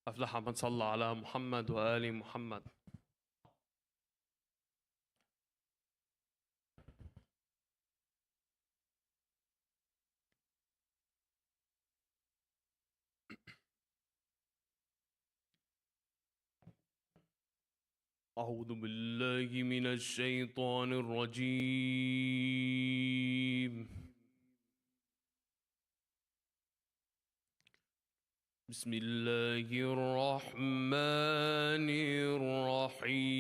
أفلح من صلى على محمد وآل محمد. أعوذ بالله من الشيطان الرجيم. بسم الله الرحمن الرحيم.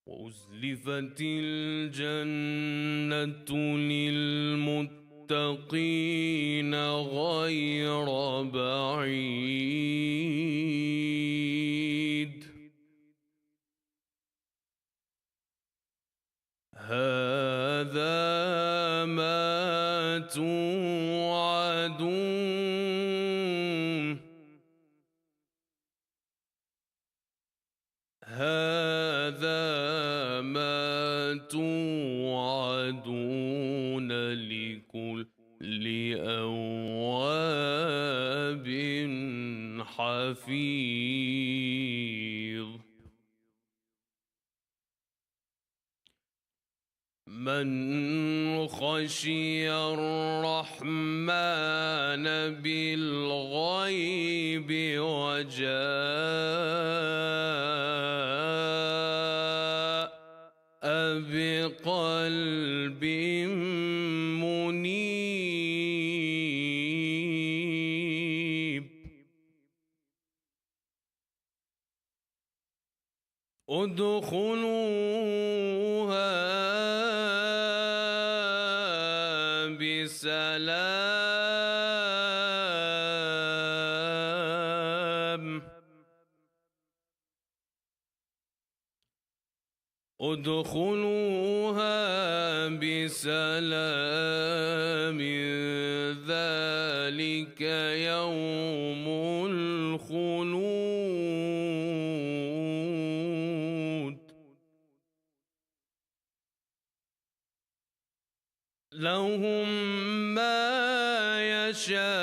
وأزلفت الجنة للمتقين غير بعيد. هذا ما توعدون. هذا ما توعدون لكل أواب حفيظ. من خشي الرحمن بالغيب وجاء بقلب منيب ادخلوها بسلام. ادخلوها بسلام ذلك يوم الخلود. لهم ما يشاءون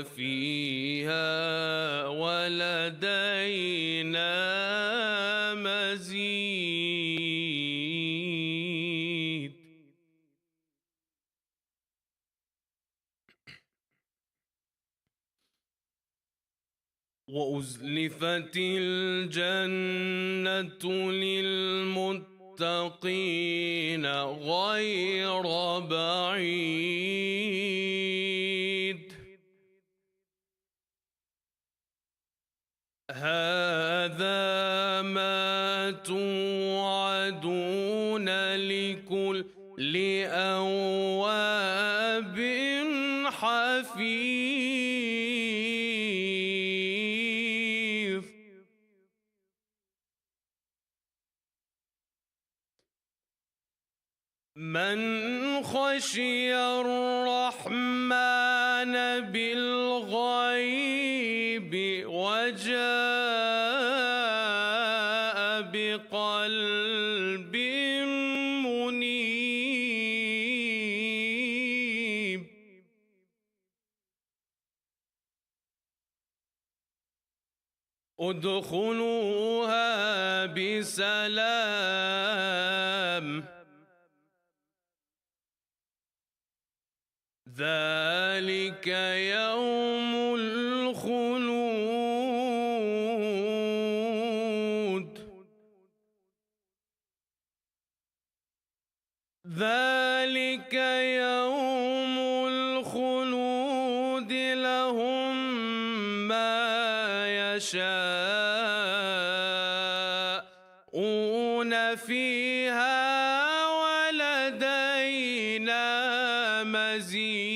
فيها ولدينا مزيد. وأزلفت الجنة للمتقين غير بعيد. هذا ما توعدون لكل أواب حفيظ. من خشي الرحمن بالغيب وجاء بقلب منيب ادخلوها بسلام. ذلك يوم الخلود. ذلك يوم الخلود. لهم ما يشاءون فيها ولدينا مزيد.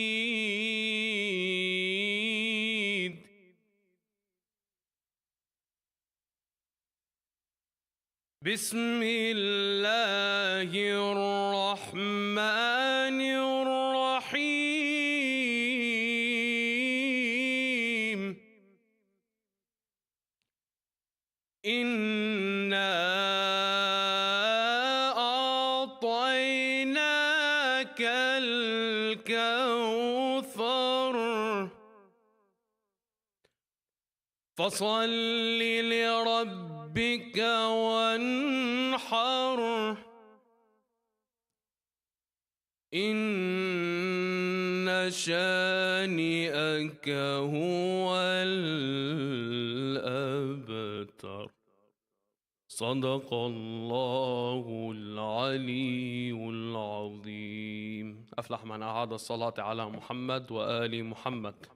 بسم الله الرحمن الرحيم. إنا فصل لربك وانحر إن شانئك هو الأبتر صدق الله العلي العظيم. أفلح من أعاد الصلاة على محمد وآل محمد.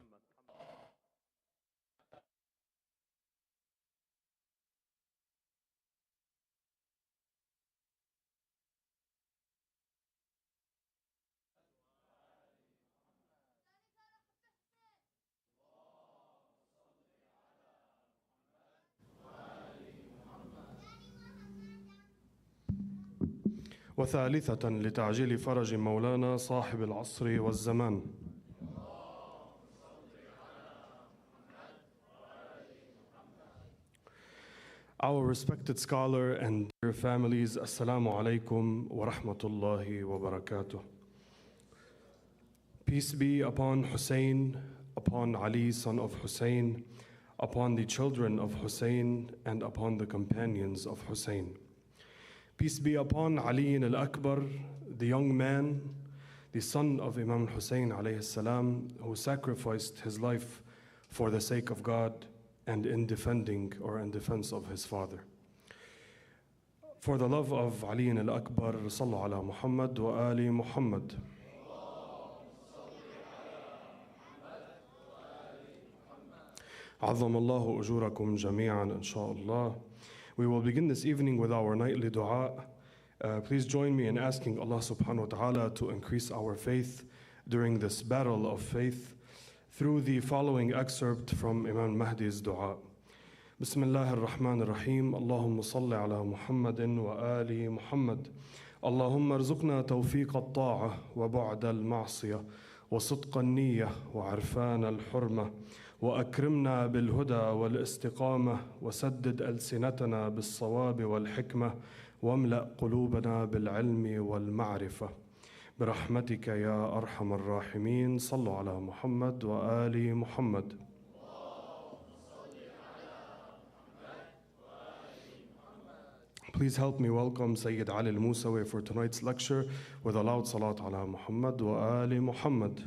وثالثة لتعجيل فرج مولانا صاحب العصر والزمان. Our respected scholar and dear families, Assalamu alaikum wa rahmatullahi wa barakatuh. Peace be upon Hussein, upon Ali, son of Hussein, upon the children of Hussein, and upon the companions of Hussein. Peace be upon Ali Akbar, the young man, the son of Imam Hussein alayhi salam, who sacrificed his life for the sake of God and in defending or in defense of his father. For the love of Ali Akbar, sallu ala Muhammad wa ali Muhammad. عظم الله أجوركم جميعا إن شاء الله. We will begin this evening with our nightly dua. Please join me in asking Allah subhanahu wa ta'ala to increase our faith during this battle of faith through the following excerpt from Imam Mahdi's dua. Bismillah ar-Rahman ar-Rahim. Allahumma salli ala Muhammadin wa ali Muhammad. Allahumma arzuqna tawfiq al-ta'a wa bu'da al-ma'siyah wa sidq al-niyyah wa arfan al-hurmah وأكرمنا بالهدى والاستقامة وسدد ألسنتنا بالصواب والحكمة واملأ قلوبنا بالعلم والمعرفة برحمتك يا أرحم الراحمين. صلوا على محمد وآل محمد. Please help me welcome Sayyid Ali al-Musawi for tonight's lecture with a loud salat ala Muhammad wa Ali Muhammad.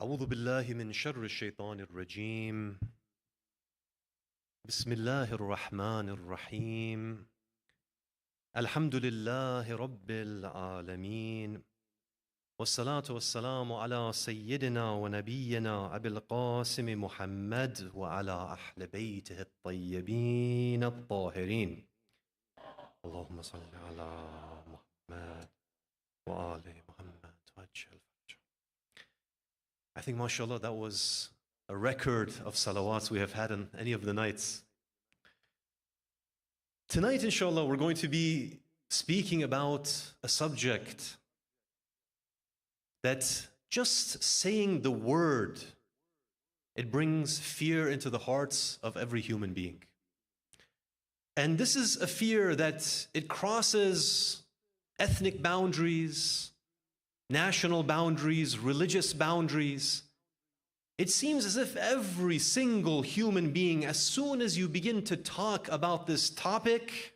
أعوذ بالله من شر الشيطان الرجيم. بسم الله الرحمن الرحيم. الحمد لله رب العالمين والصلاة والسلام على سيدنا ونبينا أبي القاسم محمد وعلى أهل بيته الطيبين الطاهرين. اللهم صل على محمد وآل محمد وجل. I think, mashallah, that was a record of salawats we have had on any of the nights. Tonight, inshallah, we're going to be speaking about a subject that just saying the word, it brings fear into the hearts of every human being. And this is a fear that it crosses ethnic boundaries, national boundaries, religious boundaries. It seems as if every single human being, as soon as you begin to talk about this topic,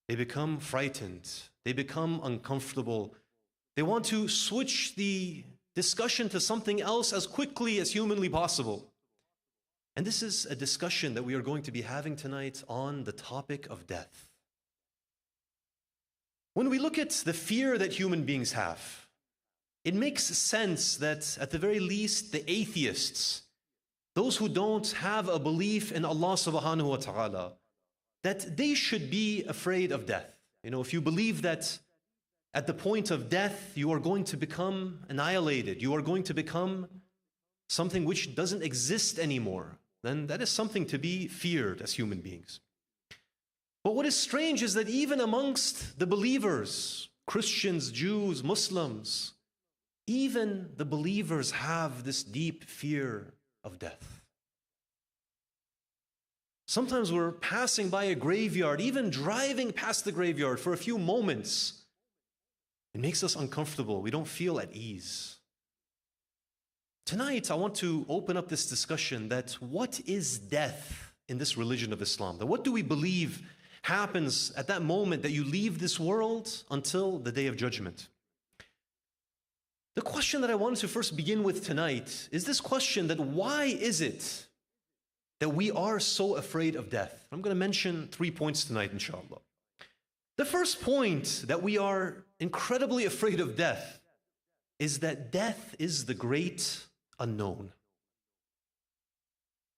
they become frightened, they become uncomfortable. They want to switch the discussion to something else as quickly as humanly possible. And this is a discussion that we are going to be having tonight on the topic of death. When we look at the fear that human beings have, it makes sense that at the very least the atheists, those who don't have a belief in Allah subhanahu wa ta'ala, that they should be afraid of death. You know, if you believe that at the point of death, you are going to become annihilated. You are going to become something which doesn't exist anymore. Then that is something to be feared as human beings. But what is strange is that even amongst the believers, Christians, Jews, Muslims, even the believers have this deep fear of death. Sometimes we're passing by a graveyard, even driving past the graveyard for a few moments. It makes us uncomfortable. We don't feel at ease. Tonight, I want to open up this discussion that what is death in this religion of Islam? That what do we believe happens at that moment that you leave this world until the day of judgment? The question that I wanted to first begin with tonight is this question that why is it that we are so afraid of death? I'm going to mention 3 points tonight, inshallah. The first point that we are incredibly afraid of death is that death is the great unknown.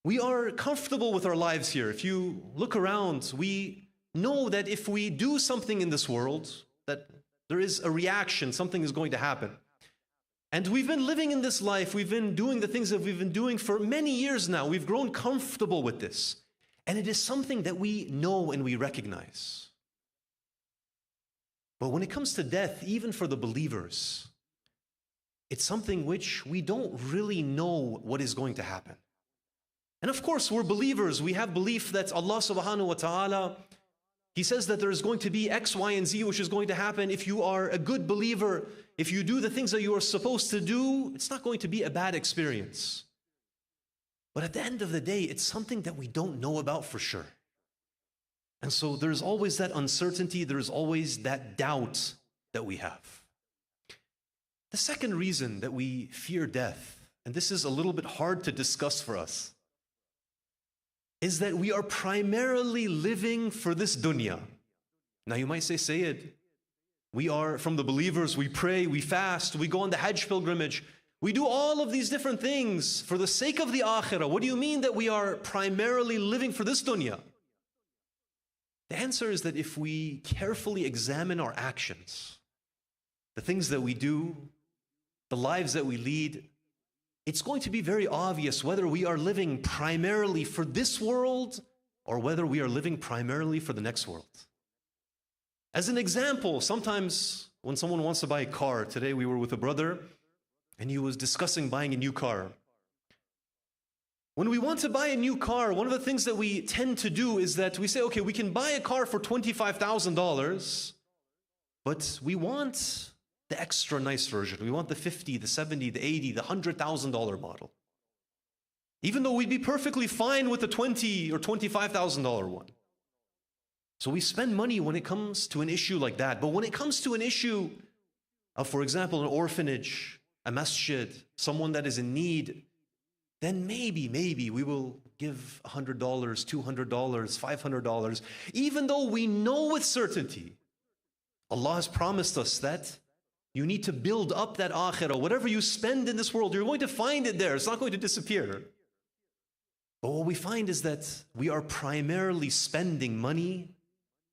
We are comfortable with our lives here. If you look around, we know that if we do something in this world, that there is a reaction, something is going to happen. And we've been living in this life, we've been doing the things that we've been doing for many years now. We've grown comfortable with this. And it is something that we know and we recognize. But when it comes to death, even for the believers, it's something which we don't really know what is going to happen. And of course, we're believers. We have belief that Allah subhanahu wa ta'ala, He says that there is going to be X, Y, and Z which is going to happen. If you are a good believer, if you do the things that you are supposed to do, it's not going to be a bad experience. But at the end of the day, it's something that we don't know about for sure. And so there's always that uncertainty, there's always that doubt that we have. The second reason that we fear death, and this is a little bit hard to discuss for us, is that we are primarily living for this dunya. Now you might say, Sayyid, we are from the believers, we pray, we fast, we go on the Hajj pilgrimage, we do all of these different things for the sake of the akhirah. What do you mean that we are primarily living for this dunya? The answer is that if we carefully examine our actions, the things that we do, the lives that we lead, it's going to be very obvious whether we are living primarily for this world or whether we are living primarily for the next world. As an example, sometimes when someone wants to buy a car, today we were with a brother and he was discussing buying a new car. When we want to buy a new car, one of the things that we tend to do is that we say, okay, we can buy a car for $25,000, but we want the extra nice version. We want the 50, the 70, the 80, the $100,000 model. Even though we'd be perfectly fine with the $20,000 or $25,000 one. So we spend money when it comes to an issue like that. But when it comes to an issue of, for example, an orphanage, a masjid, someone that is in need, then maybe we will give $100, $200, $500, even though we know with certainty Allah has promised us that you need to build up that akhirah. Whatever you spend in this world, you're going to find it there. It's not going to disappear. But what we find is that we are primarily spending money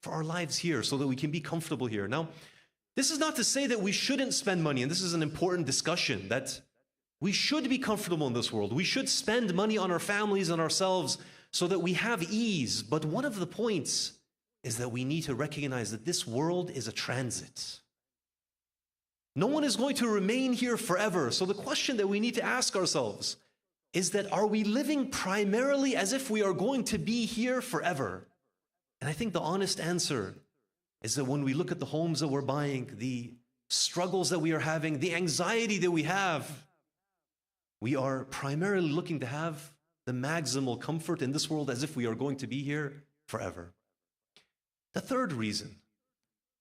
for our lives here so that we can be comfortable here. Now, this is not to say that we shouldn't spend money, and this is an important discussion, that we should be comfortable in this world. We should spend money on our families and ourselves so that we have ease. But one of the points is that we need to recognize that this world is a transit. No one is going to remain here forever. So the question that we need to ask ourselves is that, are we living primarily as if we are going to be here forever? And I think the honest answer is that when we look at the homes that we're buying, the struggles that we are having, the anxiety that we have, we are primarily looking to have the maximal comfort in this world as if we are going to be here forever. The third reason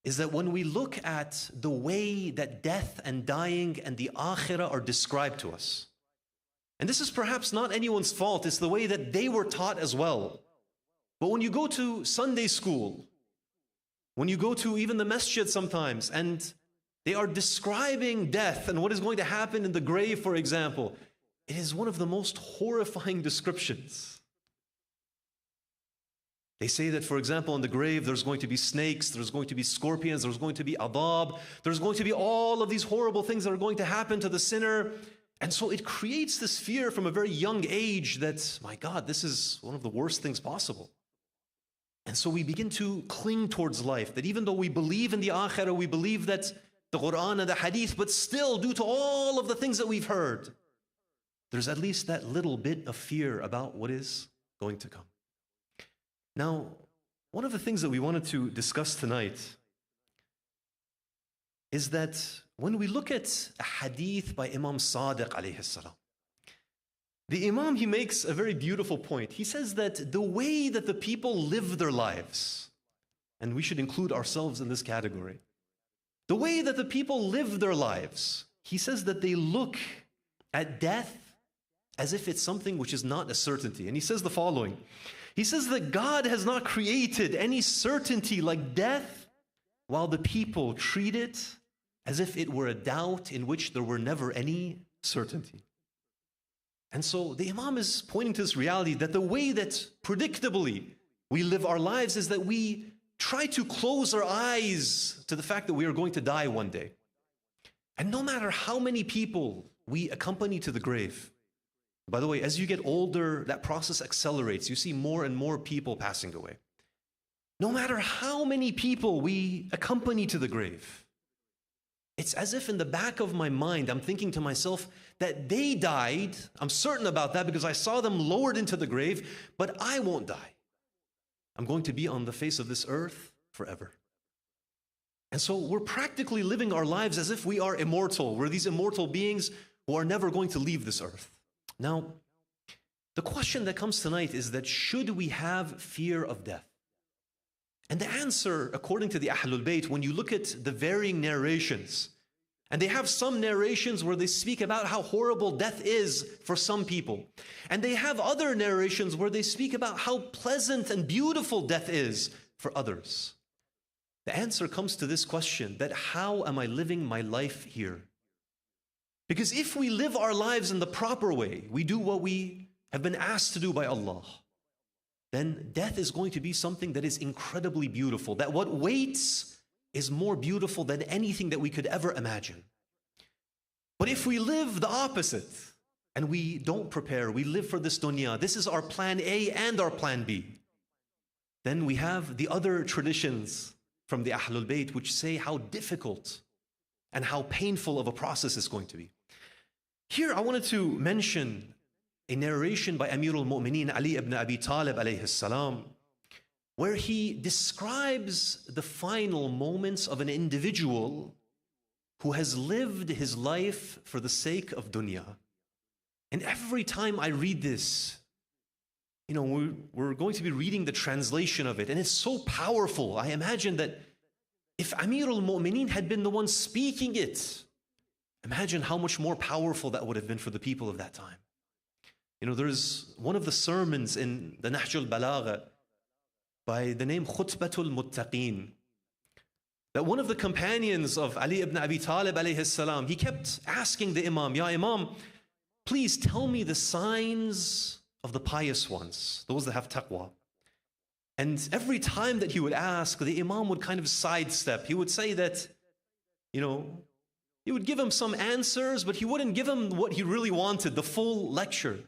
is that when we look at the way that death and dying and the akhirah are described to us, and this is perhaps not anyone's fault, it's the way that they were taught as well. But when you go to Sunday school, when you go to even the masjid sometimes, and they are describing death and what is going to happen in the grave, for example, it is one of the most horrifying descriptions. They say that, for example, in the grave, there's going to be snakes, there's going to be scorpions, there's going to be adab, there's going to be all of these horrible things that are going to happen to the sinner. And so it creates this fear from a very young age that, my God, this is one of the worst things possible. And so we begin to cling towards life, that even though we believe in the akhirah, we believe that the Quran and the hadith, but still, due to all of the things that we've heard, there's at least that little bit of fear about what is going to come. Now, one of the things that we wanted to discuss tonight is that when we look at a hadith by Imam Sadiq alayhi salam, the Imam, he makes a very beautiful point. He says that the way that the people live their lives, and we should include ourselves in this category, the way that the people live their lives, he says that they look at death as if it's something which is not a certainty. And he says the following. He says that God has not created any certainty like death, while the people treat it as if it were a doubt in which there were never any certainty. And so the Imam is pointing to this reality that the way that predictably we live our lives is that we try to close our eyes to the fact that we are going to die one day. And no matter how many people we accompany to the grave, by the way, as you get older, that process accelerates. You see more and more people passing away. No matter how many people we accompany to the grave, it's as if in the back of my mind, I'm thinking to myself that they died. I'm certain about that because I saw them lowered into the grave, but I won't die. I'm going to be on the face of this earth forever. And so we're practically living our lives as if we are immortal. We're these immortal beings who are never going to leave this earth. Now, the question that comes tonight is that should we have fear of death? And the answer, according to the Ahlul Bayt, when you look at the varying narrations, and they have some narrations where they speak about how horrible death is for some people, and they have other narrations where they speak about how pleasant and beautiful death is for others. The answer comes to this question, that how am I living my life here? Because if we live our lives in the proper way, we do what we have been asked to do by Allah, then death is going to be something that is incredibly beautiful, that what waits is more beautiful than anything that we could ever imagine. But if we live the opposite, and we don't prepare, we live for this dunya, this is our plan A and our plan B, then we have the other traditions from the Ahlul Bayt which say how difficult and how painful of a process it's going to be. Here I wanted to mention a narration by Amirul Mu'mineen Ali ibn Abi Talib alayhi salam, where he describes the final moments of an individual who has lived his life for the sake of dunya. And every time I read this, we're going to be reading the translation of it, and it's so powerful. I imagine that if Amirul Mu'mineen had been the one speaking it, imagine how much more powerful that would have been for the people of that time. There's one of the sermons in the Nahj al-Balagha by the name Khutbatul Muttaqeen, that one of the companions of Ali ibn Abi Talib alayhi salam, he kept asking the Imam, Ya Imam, please tell me the signs of the pious ones, those that have taqwa. And every time that he would ask, the Imam would kind of sidestep. He would say that, he would give him some answers, but he wouldn't give him what he really wanted, the full lecture.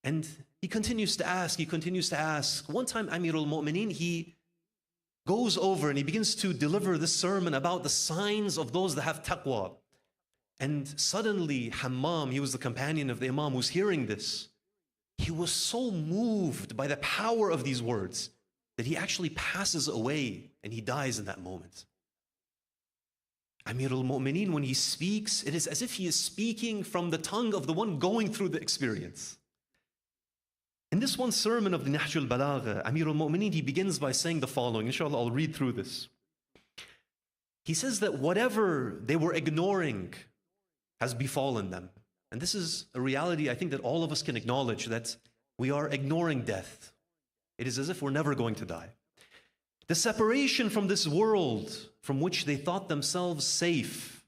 And he continues to ask, One time Amirul Mu'mineen, he goes over and he begins to deliver this sermon about the signs of those that have taqwa. And suddenly Hammam, he was the companion of the Imam, who's hearing this. He was so moved by the power of these words that he actually passes away and he dies in that moment. Amirul Mu'mineen, when he speaks, it is as if he is speaking from the tongue of the one going through the experience. In this one sermon of the Nahj al-Balagha, Amirul Mu'mineen, he begins by saying the following. Inshallah, I'll read through this. He says that whatever they were ignoring has befallen them. And this is a reality I think that all of us can acknowledge, that we are ignoring death. It is as if we're never going to die. The separation from this world from which they thought themselves safe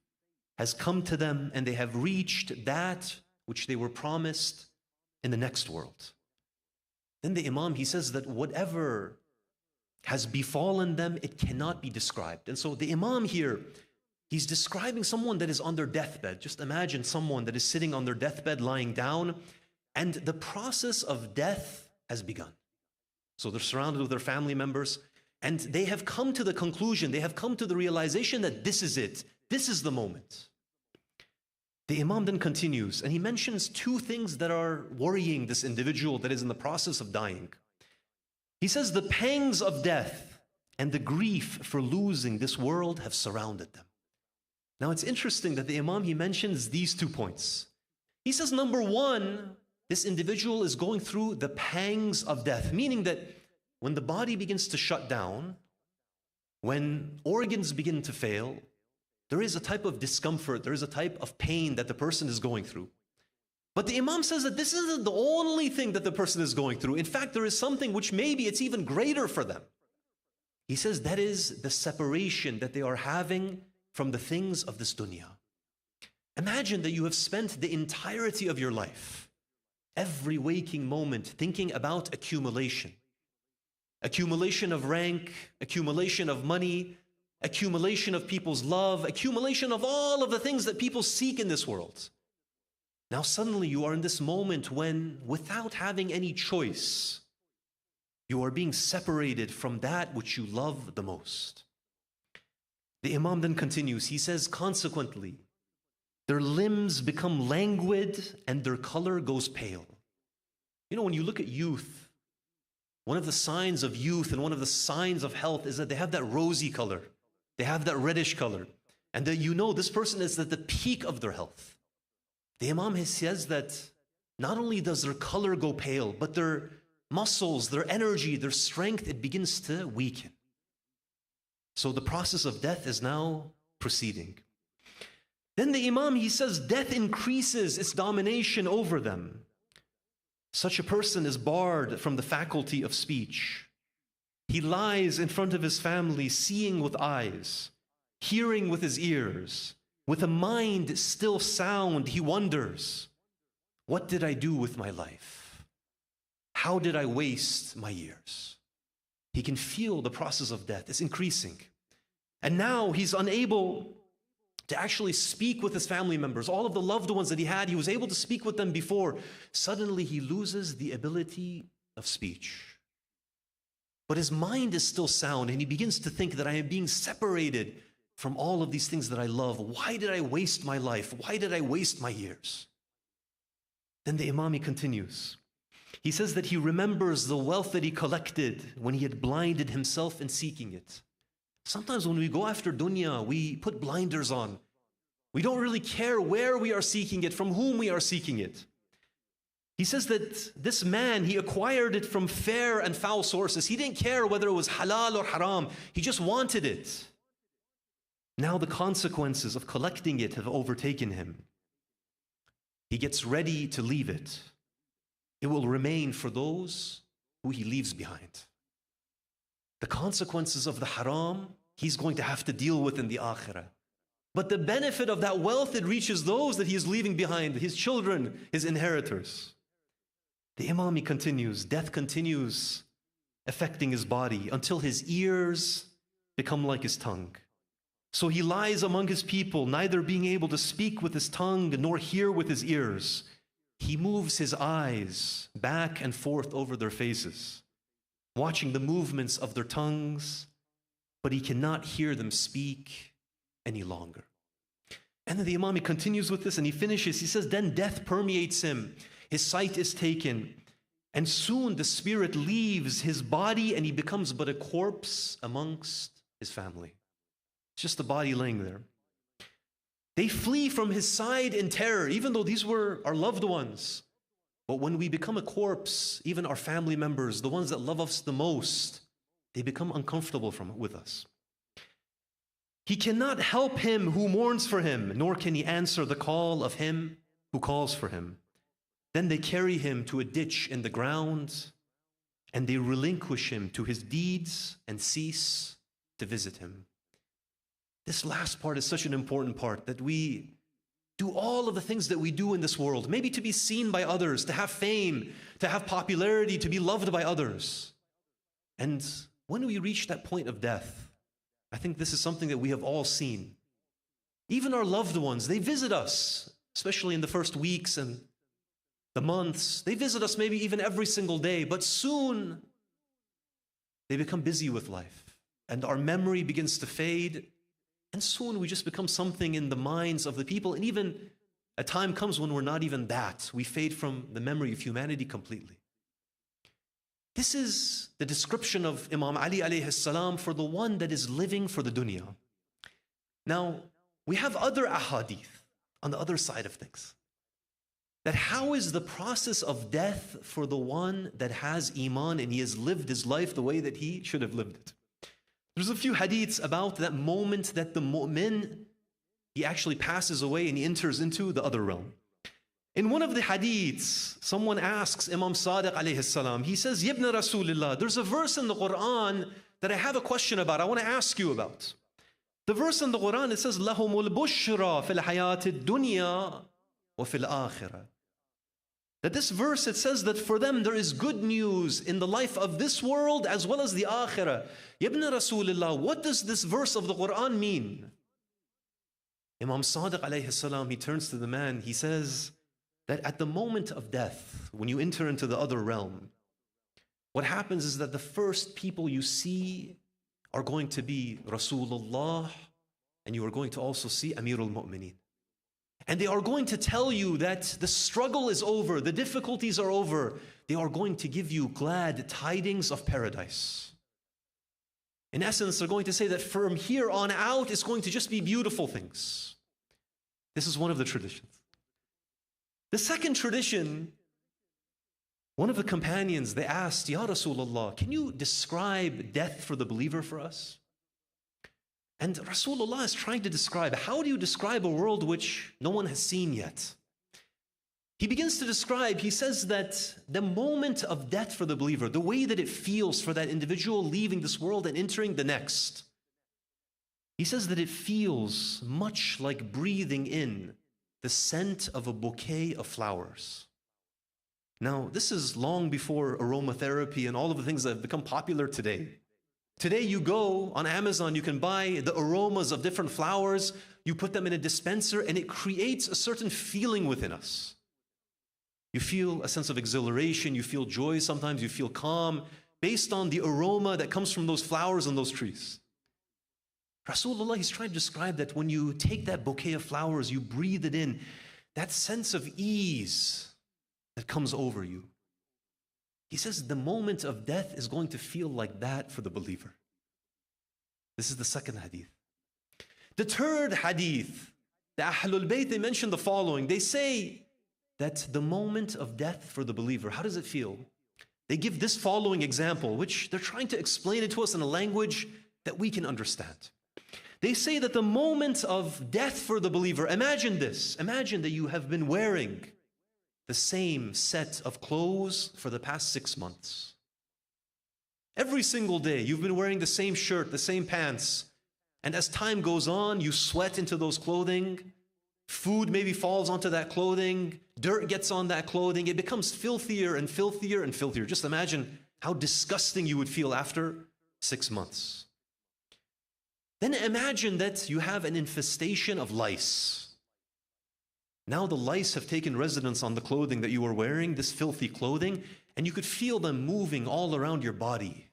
has come to them, and they have reached that which they were promised in the next world. Then the Imam, he says that whatever has befallen them, it cannot be described. And so the Imam here, he's describing someone that is on their deathbed. Just imagine someone that is sitting on their deathbed, lying down, and the process of death has begun. So they're surrounded with their family members, and they have come to the conclusion, they have come to the realization that this is it. This is the moment. The Imam then continues, and he mentions two things that are worrying this individual that is in the process of dying. He says, the pangs of death and the grief for losing this world have surrounded them. Now it's interesting that the Imam, he mentions these 2 points. He says, number one, this individual is going through the pangs of death, meaning that when the body begins to shut down, when organs begin to fail, there is a type of discomfort, there is a type of pain that the person is going through. But the Imam says that this isn't the only thing that the person is going through. In fact, there is something which maybe it's even greater for them. He says that is the separation that they are having from the things of this dunya. Imagine that you have spent the entirety of your life, every waking moment, thinking about accumulation. Accumulation of rank, accumulation of money, accumulation of people's love, accumulation of all of the things that people seek in this world. Now suddenly you are in this moment when, without having any choice, you are being separated from that which you love the most. The Imam then continues, he says, consequently, their limbs become languid and their color goes pale. You know, when you look at youth, one of the signs of youth and one of the signs of health is that they have that rosy color. They have that reddish color. And that you know this person is at the peak of their health. The Imam says that not only does their color go pale, but their muscles, their energy, their strength, it begins to weaken. So the process of death is now proceeding. Then the Imam, he says, death increases its domination over them. Such a person is barred from the faculty of speech. He lies in front of his family, seeing with eyes, hearing with his ears. With a mind still sound, he wonders, what did I do with my life? How did I waste my years? He can feel the process of death. It's increasing. And now he's unable to actually speak with his family members. All of the loved ones that he had, he was able to speak with them before. Suddenly he loses the ability of speech. But his mind is still sound, and he begins to think that I am being separated from all of these things that I love. Why did I waste my life? Why did I waste my years? Then the Imam, he continues. He says that he remembers the wealth that he collected when he had blinded himself in seeking it. Sometimes when we go after dunya, we put blinders on. We don't really care where we are seeking it, from whom we are seeking it. He says that this man, he acquired it from fair and foul sources. He didn't care whether it was halal or haram. He just wanted it. Now the consequences of collecting it have overtaken him. He gets ready to leave it. It will remain for those who he leaves behind. The consequences of the haram, he's going to have to deal with in the akhirah. But the benefit of that wealth, it reaches those that he is leaving behind, his children, his inheritors. The Imam, he continues, death continues affecting his body until his ears become like his tongue. So he lies among his people, neither being able to speak with his tongue nor hear with his ears. He moves his eyes back and forth over their faces, watching the movements of their tongues, but he cannot hear them speak any longer. And then the Imam, he continues with this and he finishes. He says, then death permeates him. His sight is taken. And soon the spirit leaves his body and he becomes but a corpse amongst his family. It's just the body laying there. They flee from his side in terror, even though these were our loved ones. But when we become a corpse, even our family members, the ones that love us the most, they become uncomfortable with us. He cannot help him who mourns for him, nor can he answer the call of him who calls for him. Then they carry him to a ditch in the ground, and they relinquish him to his deeds and cease to visit him. This last part is such an important part that we do all of the things that we do in this world, maybe to be seen by others, to have fame, to have popularity, to be loved by others. And when we reach that point of death, I think this is something that we have all seen. Even our loved ones, they visit us, especially in the first weeks and the months. They visit us maybe even every single day, but soon they become busy with life and our memory begins to fade. And soon we just become something in the minds of the people. And even a time comes when we're not even that. We fade from the memory of humanity completely. This is the description of Imam Ali alayhi salam for the one that is living for the dunya. Now, we have other ahadith on the other side of things. That how is the process of death for the one that has iman and he has lived his life the way that he should have lived it. There's a few hadiths about that moment that the mu'min, he actually passes away and he enters into the other realm. In one of the hadiths, someone asks Imam Sadiq alayhi salam, he says, Yibna Rasulillah, there's a verse in the Quran that I have a question about, I want to ask you about. The verse in the Quran, it says, لَهُمُ الْبُشْرَى فِي الْحَيَاةِ الدُّنْيَا وَفِي الْآخِرَةِ. That this verse, it says that for them there is good news in the life of this world as well as the akhirah. Ibn Rasulullah, what does this verse of the Quran mean? Imam Sadiq alayhi salam, he turns to the man, he says that at the moment of death, when you enter into the other realm, what happens is that the first people you see are going to be Rasulullah, and you are going to also see Amirul Mu'mineen. And they are going to tell you that the struggle is over, the difficulties are over. They are going to give you glad tidings of paradise. In essence, they're going to say that from here on out, it's going to just be beautiful things. This is one of the traditions. The second tradition, one of the companions, they asked, Ya Rasulullah, can you describe death for the believer for us? And Rasulullah is trying to describe, how do you describe a world which no one has seen yet? He begins to describe, he says that the moment of death for the believer, the way that it feels for that individual leaving this world and entering the next, he says that it feels much like breathing in the scent of a bouquet of flowers. Now, this is long before aromatherapy and all of the things that have become popular today. Today you go on Amazon, you can buy the aromas of different flowers, you put them in a dispenser and it creates a certain feeling within us. You feel a sense of exhilaration, you feel joy sometimes, you feel calm based on the aroma that comes from those flowers and those trees. Rasulullah, he's trying to describe that when you take that bouquet of flowers, you breathe it in, that sense of ease that comes over you. He says the moment of death is going to feel like that for the believer. This is the second hadith. The third hadith, the Ahlul Bayt, they mention the following. They say that the moment of death for the believer, how does it feel? They give this following example, which they're trying to explain it to us in a language that we can understand. They say that the moment of death for the believer, imagine this. Imagine that you have been wearing the same set of clothes for the past 6 months. Every single day, you've been wearing the same shirt, the same pants. And as time goes on, you sweat into those clothing. Food maybe falls onto that clothing. Dirt gets on that clothing. It becomes filthier and filthier and filthier. Just imagine how disgusting you would feel after 6 months. Then imagine that you have an infestation of lice. Now the lice have taken residence on the clothing that you were wearing, this filthy clothing, and you could feel them moving all around your body.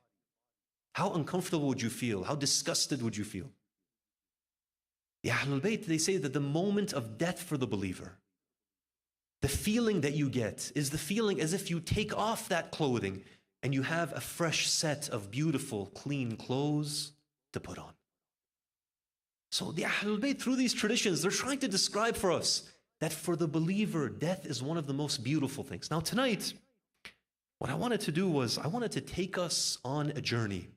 How uncomfortable would you feel? How disgusted would you feel? The Ahlul Bayt, they say that the moment of death for the believer, the feeling that you get is the feeling as if you take off that clothing and you have a fresh set of beautiful, clean clothes to put on. So the Ahlul Bayt, through these traditions, they're trying to describe for us that for the believer, death is one of the most beautiful things. Now tonight, what I wanted to do was, I wanted to take us on a journey.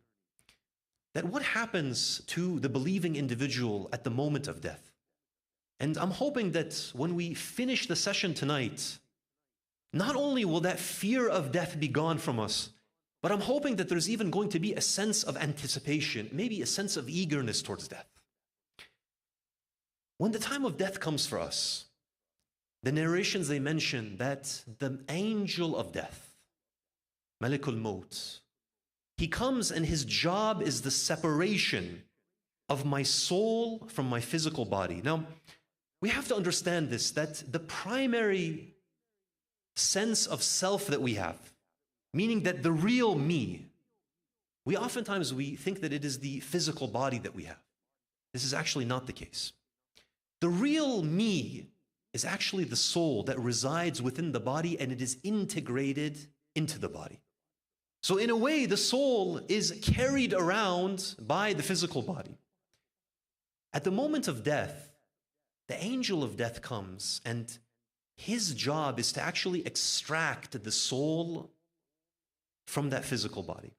That what happens to the believing individual at the moment of death? And I'm hoping that when we finish the session tonight, not only will that fear of death be gone from us, but I'm hoping that there's even going to be a sense of anticipation, maybe a sense of eagerness towards death. When the time of death comes for us, the narrations, they mention that the angel of death, Malakul Maut, he comes and his job is the separation of my soul from my physical body. Now, we have to understand this, that the primary sense of self that we have, meaning that the real me, we think that it is the physical body that we have. This is actually not the case. The real me is actually the soul that resides within the body, and it is integrated into the body. So in a way, the soul is carried around by the physical body. At the moment of death, the angel of death comes, and his job is to actually extract the soul from that physical body.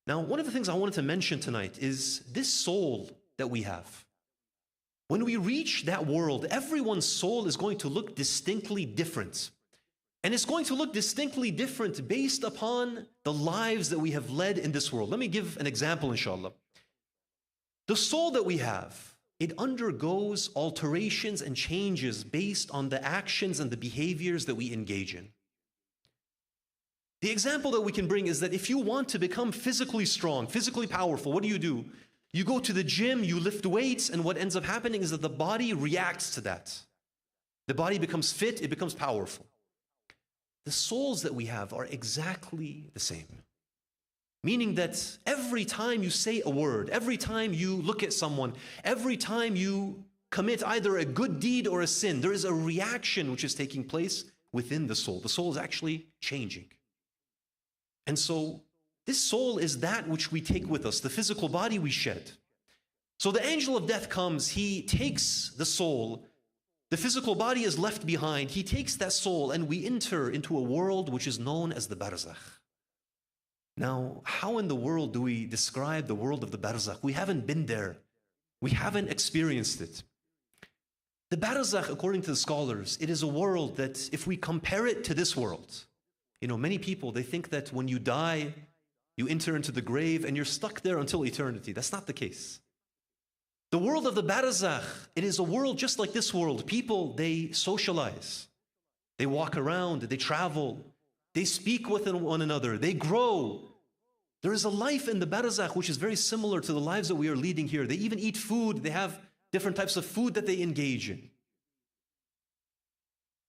Now, one of the things I wanted to mention tonight is this soul that we have. When we reach that world, everyone's soul is going to look distinctly different. And it's going to look distinctly different based upon the lives that we have led in this world. Let me give an example, inshallah. The soul that we have, it undergoes alterations and changes based on the actions and the behaviors that we engage in. The example that we can bring is that if you want to become physically strong, physically powerful, what do? You go to the gym, you lift weights, and what ends up happening is that the body reacts to that. The body becomes fit, it becomes powerful. The souls that we have are exactly the same. Meaning that every time you say a word, every time you look at someone, every time you commit either a good deed or a sin, there is a reaction which is taking place within the soul. The soul is actually changing. And so this soul is that which we take with us, the physical body we shed. So the angel of death comes, he takes the soul, the physical body is left behind, he takes that soul, and we enter into a world which is known as the Barzakh. Now, how in the world do we describe the world of the Barzakh? We haven't been there. We haven't experienced it. The Barzakh, according to the scholars, it is a world that if we compare it to this world, many people, they think that when you die, you enter into the grave and you're stuck there until eternity. That's not the case. The world of the Barzakh, it is a world just like this world. People, they socialize. They walk around, they travel, they speak with one another, they grow. There is a life in the Barzakh which is very similar to the lives that we are leading here. They even eat food, they have different types of food that they engage in.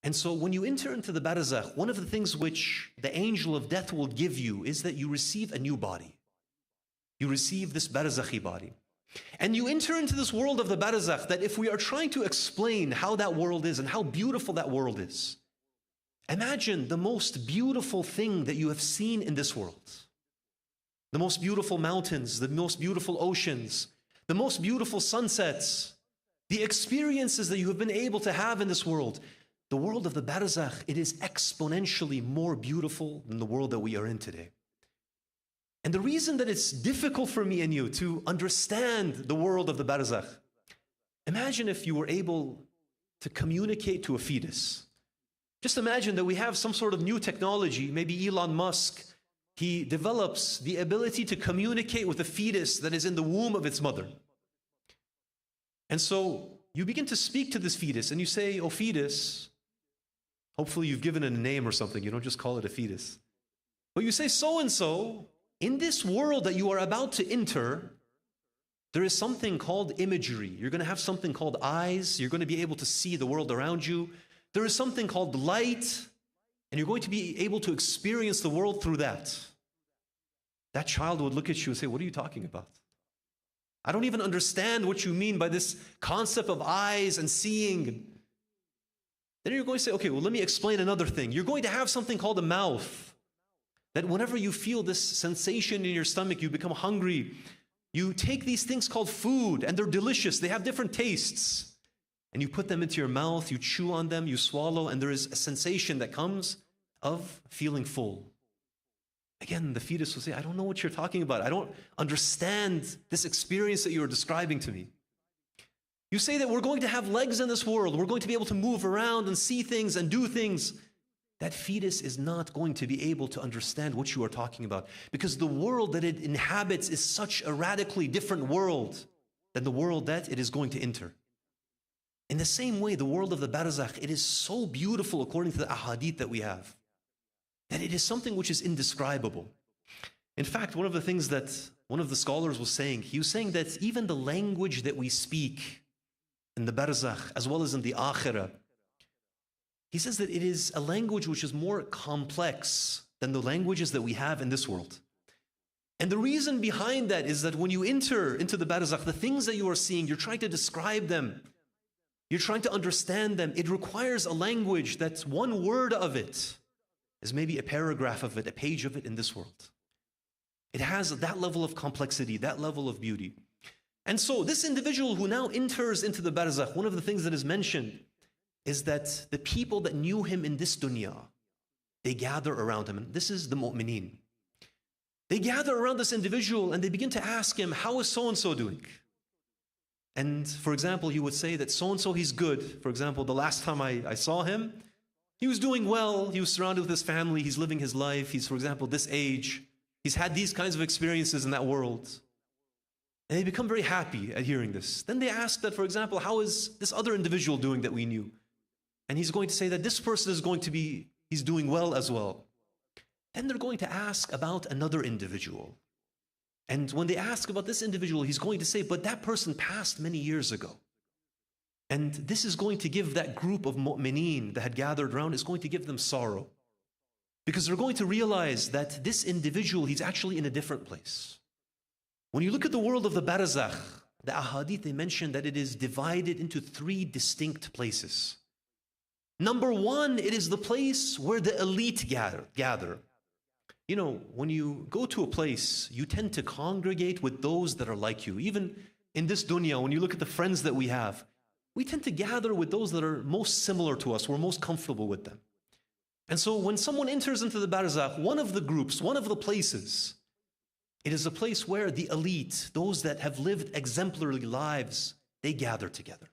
And so when you enter into the Barzakh, one of the things which the angel of death will give you is that you receive a new body. You receive this Barzakhi body. And you enter into this world of the Barzakh that if we are trying to explain how that world is and how beautiful that world is, imagine the most beautiful thing that you have seen in this world. The most beautiful mountains, the most beautiful oceans, the most beautiful sunsets, the experiences that you have been able to have in this world. The world of the Barzakh, it is exponentially more beautiful than the world that we are in today. And the reason that it's difficult for me and you to understand the world of the Barzakh, imagine if you were able to communicate to a fetus. Just imagine that we have some sort of new technology, maybe Elon Musk, he develops the ability to communicate with a fetus that is in the womb of its mother. And so you begin to speak to this fetus and you say, "Oh fetus," hopefully you've given it a name or something, you don't just call it a fetus. But you say, "So-and-so, in this world that you are about to enter, there is something called imagery. You're going to have something called eyes. You're going to be able to see the world around you. There is something called light, and you're going to be able to experience the world through that." That child would look at you and say, "What are you talking about? I don't even understand what you mean by this concept of eyes and seeing." Then you're going to say, "Okay, well, let me explain another thing. You're going to have something called a mouth, that whenever you feel this sensation in your stomach, you become hungry. You take these things called food, and they're delicious. They have different tastes. And you put them into your mouth, you chew on them, you swallow, and there is a sensation that comes of feeling full." Again, the fetus will say, "I don't know what you're talking about. I don't understand this experience that you're describing to me." You say that we're going to have legs in this world. We're going to be able to move around and see things and do things. That fetus is not going to be able to understand what you are talking about, because the world that it inhabits is such a radically different world than the world that it is going to enter. In the same way, the world of the Barzakh, it is so beautiful according to the ahadith that we have, that it is something which is indescribable. In fact, one of the things that one of the scholars was saying, he was saying that even the language that we speak in the Barzakh, as well as in the Akhirah, he says that it is a language which is more complex than the languages that we have in this world. And the reason behind that is that when you enter into the Barzakh, the things that you are seeing, you're trying to describe them, you're trying to understand them. It requires a language that one word of it is maybe a paragraph of it, a page of it in this world. It has that level of complexity, that level of beauty. And so this individual who now enters into the Barzakh, one of the things that is mentioned is that the people that knew him in this dunya, they gather around him. And this is the mu'mineen. They gather around this individual and they begin to ask him, how is so-and-so doing? And for example, he would say that so-and-so, he's good. For example, the last time I saw him, he was doing well. He was surrounded with his family. He's living his life. He's, for example, this age. He's had these kinds of experiences in that world. And they become very happy at hearing this. Then they ask that, for example, how is this other individual doing that we knew? And he's going to say that this person is going to be, he's doing well as well. Then they're going to ask about another individual. And when they ask about this individual, he's going to say, but that person passed many years ago. And this is going to give that group of mu'mineen that had gathered around, is going to give them sorrow. Because they're going to realize that this individual, he's actually in a different place. When you look at the world of the Barzakh, the ahadith, they mention that it is divided into 3 distinct places. Number 1, it is the place where the elite gather. You know, when you go to a place, you tend to congregate with those that are like you. Even in this dunya, when you look at the friends that we have, we tend to gather with those that are most similar to us. We're most comfortable with them. And so when someone enters into the Barzakh, one of the groups, one of the places, it is a place where the elite, those that have lived exemplary lives, they gather together.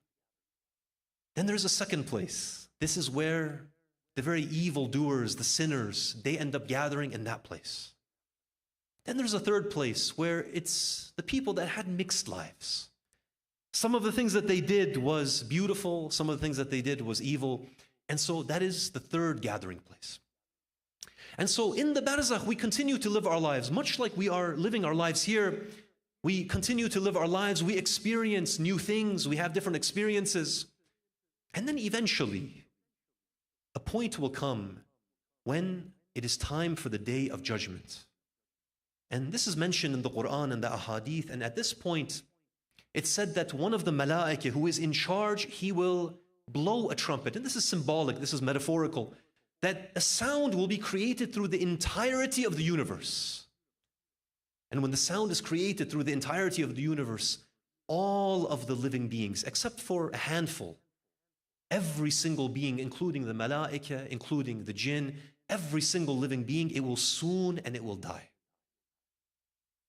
Then there's a second place. This is where the very evildoers, the sinners, they end up gathering in that place. Then there's a third place where it's the people that had mixed lives. Some of the things that they did was beautiful, some of the things that they did was evil. And so that is the third gathering place. And so in the Barzakh, we continue to live our lives, much like we are living our lives here. We continue to live our lives, we experience new things, we have different experiences. And then eventually, a point will come when it is time for the day of judgment. And this is mentioned in the Quran and the ahadith. And at this point, it's said that one of the malaika who is in charge, he will blow a trumpet. And this is symbolic, this is metaphorical, that a sound will be created through the entirety of the universe. And when the sound is created through the entirety of the universe, all of the living beings, except for a handful, every single being, including the malaika, including the jinn, every single living being, it will soon and it will die.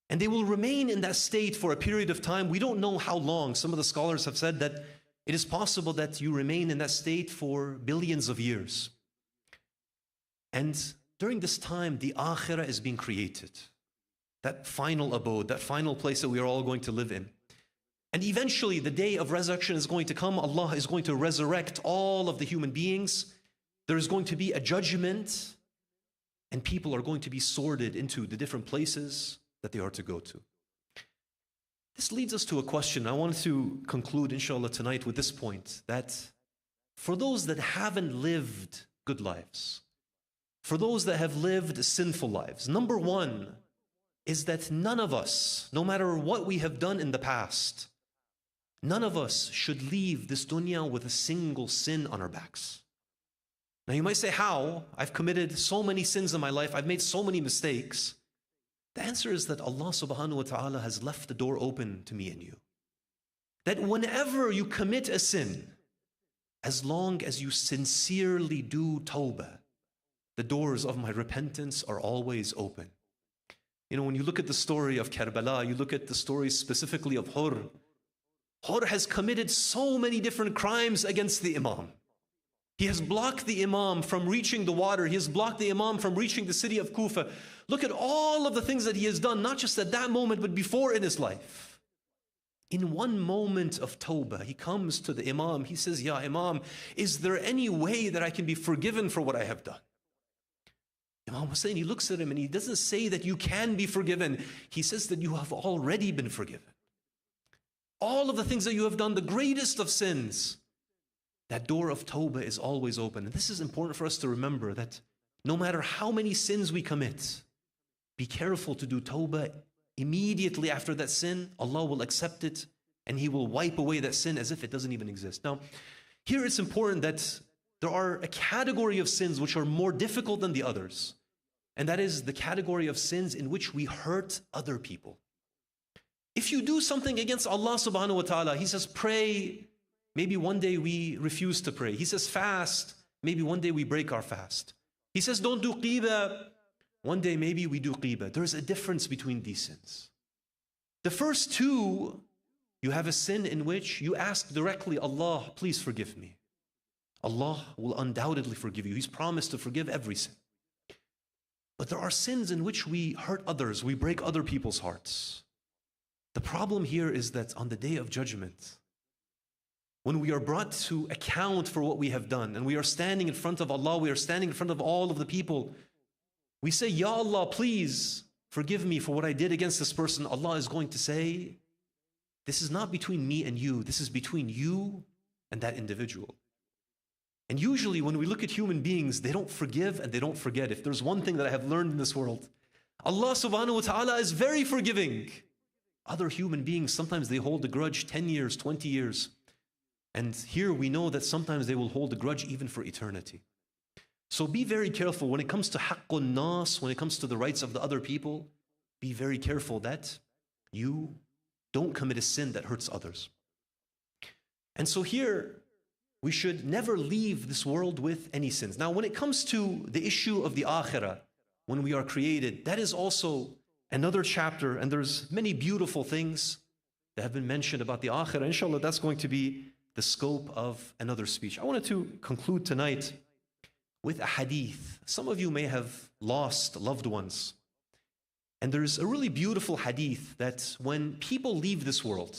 And they will remain in that state for a period of time. We don't know how long. Some of the scholars have said that it is possible that you remain in that state for billions of years. And during this time, the Akhirah is being created. That final abode, that final place that we are all going to live in. And eventually, the day of resurrection is going to come. Allah is going to resurrect all of the human beings. There is going to be a judgment, and people are going to be sorted into the different places that they are to go to. This leads us to a question. I wanted to conclude, inshallah, tonight with this point, that for those that haven't lived good lives, for those that have lived sinful lives, number 1 is that none of us, no matter what we have done in the past, none of us should leave this dunya with a single sin on our backs. Now you might say, how? I've committed so many sins in my life, I've made so many mistakes. The answer is that Allah subhanahu wa ta'ala has left the door open to me and you. That whenever you commit a sin, as long as you sincerely do tawbah, the doors of my repentance are always open. You know, when you look at the story of Karbala, you look at the story specifically of Hur. Hur has committed so many different crimes against the Imam. He has blocked the Imam from reaching the water. He has blocked the Imam from reaching the city of Kufa. Look at all of the things that he has done, not just at that moment, but before in his life. In one moment of tawbah, he comes to the Imam. He says, Ya Imam, is there any way that I can be forgiven for what I have done? Imam Hussein, he looks at him and he doesn't say that you can be forgiven. He says that you have already been forgiven. All of the things that you have done, the greatest of sins, that door of tawbah is always open. And this is important for us to remember, that no matter how many sins we commit, be careful to do tawbah immediately after that sin. Allah will accept it and He will wipe away that sin as if it doesn't even exist. Now, here it's important that there are a category of sins which are more difficult than the others. And that is the category of sins in which we hurt other people. If you do something against Allah subhanahu wa ta'ala, He says pray, maybe one day we refuse to pray. He says fast, maybe one day we break our fast. He says don't do qiba, one day maybe we do qiba. There's a difference between these sins. The first two, you have a sin in which you ask directly, Allah, please forgive me. Allah will undoubtedly forgive you. He's promised to forgive every sin. But there are sins in which we hurt others, we break other people's hearts. The problem here is that on the day of judgment, when we are brought to account for what we have done, and we are standing in front of Allah, we are standing in front of all of the people, we say, Ya Allah, please forgive me for what I did against this person. Allah is going to say, this is not between me and you, this is between you and that individual. And usually when we look at human beings, they don't forgive and they don't forget. If there's one thing that I have learned in this world, Allah subhanahu wa ta'ala is very forgiving. Other human beings, sometimes they hold a grudge 10 years, 20 years. And here we know that sometimes they will hold a grudge even for eternity. So be very careful when it comes to haqqun nas, when it comes to the rights of the other people, be very careful that you don't commit a sin that hurts others. And so here, we should never leave this world with any sins. Now, when it comes to the issue of the akhirah, when we are created, that is also another chapter, and there's many beautiful things that have been mentioned about the akhirah. Inshallah, that's going to be the scope of another speech. I wanted to conclude tonight with a hadith. Some of you may have lost loved ones. And there's a really beautiful hadith that when people leave this world,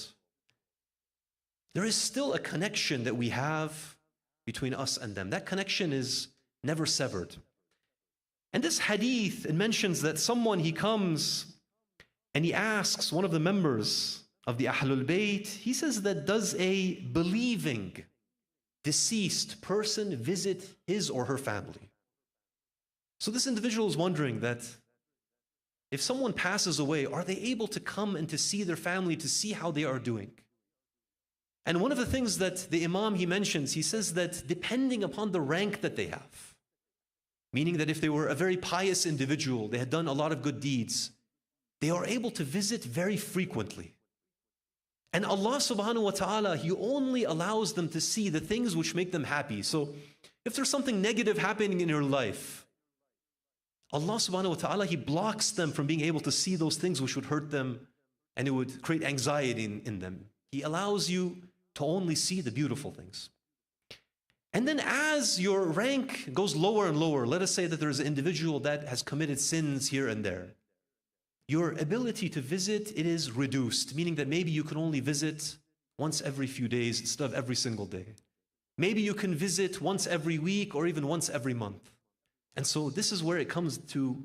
there is still a connection that we have between us and them. That connection is never severed. And this hadith, it mentions that someone, he comes and he asks one of the members of the Ahlul Bayt, he says that does a believing deceased person visit his or her family? So this individual is wondering that if someone passes away, are they able to come and to see their family, to see how they are doing? And one of the things that the Imam, he mentions, he says that depending upon the rank that they have, meaning that if they were a very pious individual, they had done a lot of good deeds, they are able to visit very frequently. And Allah subhanahu wa ta'ala, He only allows them to see the things which make them happy. So if there's something negative happening in your life, Allah subhanahu wa ta'ala, He blocks them from being able to see those things which would hurt them and it would create anxiety in them. He allows you to only see the beautiful things. And then as your rank goes lower and lower, let us say that there's an individual that has committed sins here and there, your ability to visit, it is reduced, meaning that maybe you can only visit once every few days instead of every single day. Maybe you can visit once every week or even once every month. And so this is where it comes to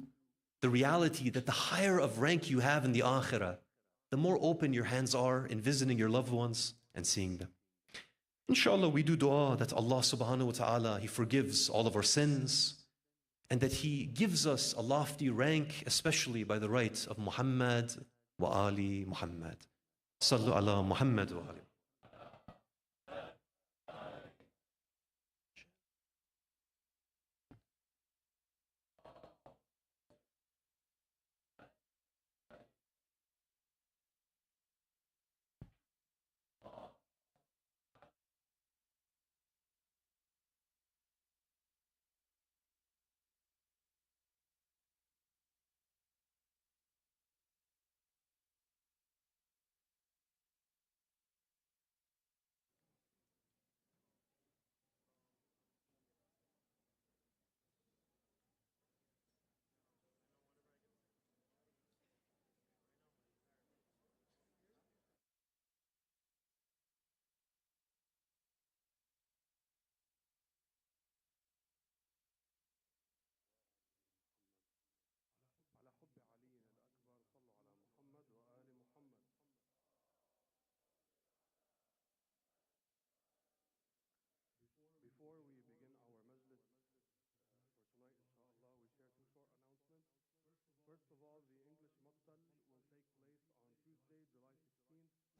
the reality that the higher of rank you have in the akhirah, the more open your hands are in visiting your loved ones and seeing them. Inshallah, we do dua that Allah subhanahu wa ta'ala, He forgives all of our sins and that He gives us a lofty rank, especially by the right of Muhammad wa Ali Muhammad. Sallu ala Muhammad wa Ali.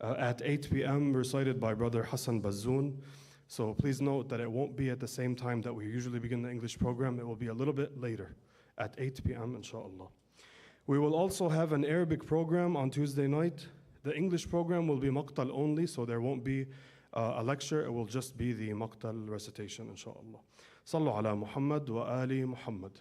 At 8 p.m., recited by Brother Hassan Bazoun. So please note that it won't be at the same time that we usually begin the English program. It will be a little bit later, at 8 p.m., inshallah. We will also have an Arabic program on Tuesday night. The English program will be maqtal only, so there won't be a lecture. It will just be the maqtal recitation, inshallah. Sallu ala Muhammad wa ali Muhammad.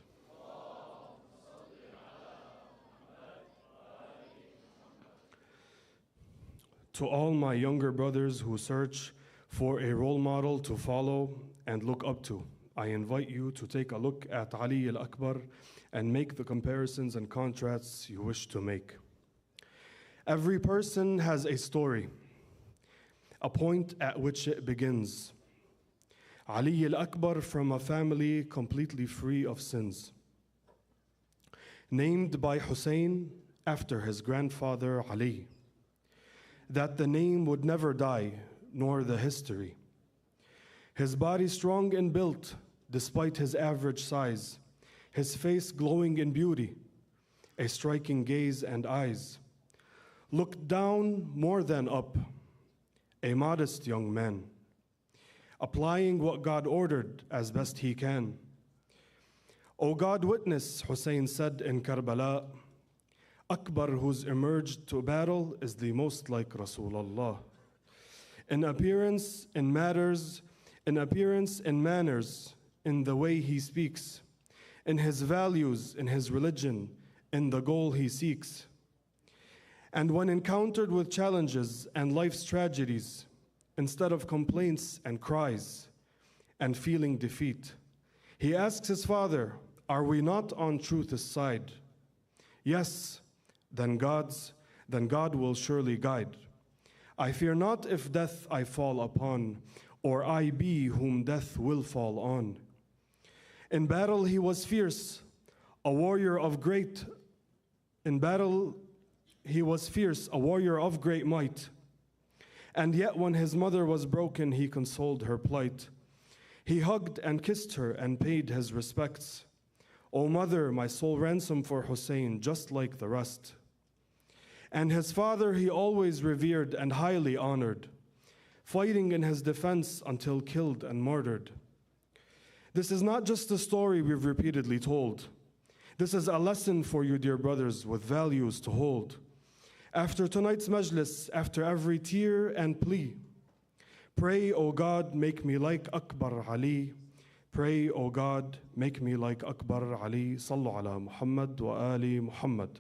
To all my younger brothers who search for a role model to follow and look up to, I invite you to take a look at Ali Akbar and make the comparisons and contrasts you wish to make. Every person has a story, a point at which it begins. Ali Akbar from a family completely free of sins, named by Hussein after his grandfather Ali, that the name would never die, nor the history. His body strong and built, despite his average size, his face glowing in beauty, a striking gaze and eyes. Looked down more than up, a modest young man, applying what God ordered as best he can. O God, witness, Hussein said in Karbala, Akbar, who's emerged to battle, is the most like Rasulullah. In appearance, in matters, in appearance, in manners, in the way he speaks, in his values, in his religion, in the goal he seeks. And when encountered with challenges and life's tragedies, instead of complaints and cries and feeling defeat, he asks his father, are we not on truth's side? Yes, then God will surely guide. I fear not if death I fall upon, or I be whom death will fall on. In battle he was fierce, a warrior of great. In battle he was fierce, a warrior of great might. And yet when his mother was broken, he consoled her plight. He hugged and kissed her and paid his respects. O mother, my sole ransom for Hussein, just like the rest. And his father he always revered and highly honored, fighting in his defense until killed and martyred. This is not just a story we've repeatedly told. This is a lesson for you, dear brothers, with values to hold. After tonight's majlis, after every tear and plea, pray, O God, make me like Akbar Ali. Pray, O God, make me like Akbar Ali. Sallu ala Muhammad wa ali Muhammad.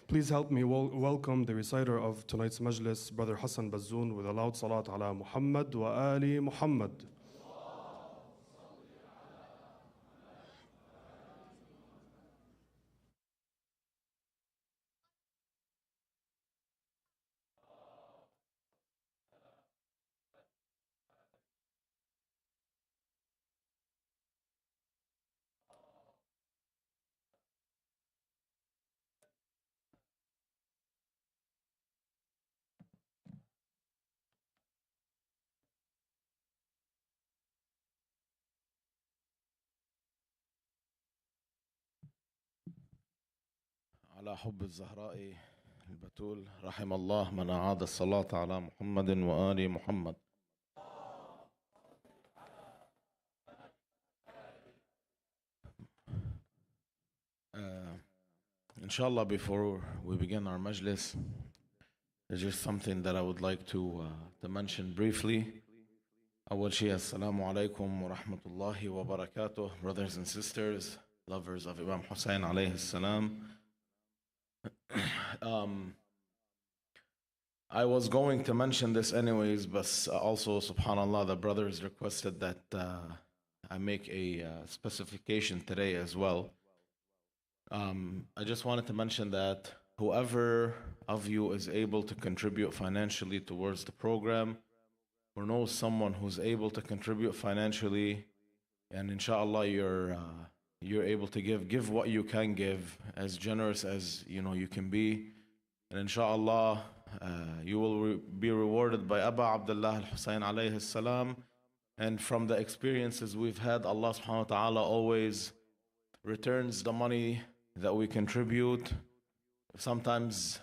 Please help me welcome the reciter of tonight's majlis, Brother Hassan Bazoun, with a loud salat ala Muhammad wa ali Muhammad. على حب الزهراء البتول رحم الله من أعاد الصلاة على محمد وآل محمد. Inshallah, before we begin our majlis, there's just something that I would like to mention briefly. أول شيء السلام عليكم ورحمة الله وبركاته. Brothers and sisters, lovers of Imam Hussein alayhi salam. I was going to mention this anyways, but also, subhanAllah, the brothers requested that I make a specification today as well. I just wanted to mention that whoever of you is able to contribute financially towards the program, or knows someone who's able to contribute financially, and inshallah you're able to give what you can give, as generous as you can be, and inshallah you will be rewarded by Aba Abdullah al-Hussein alayhi salam And from the experiences we've had, Allah subhanahu wa ta'ala always returns the money that we contribute. Sometimes,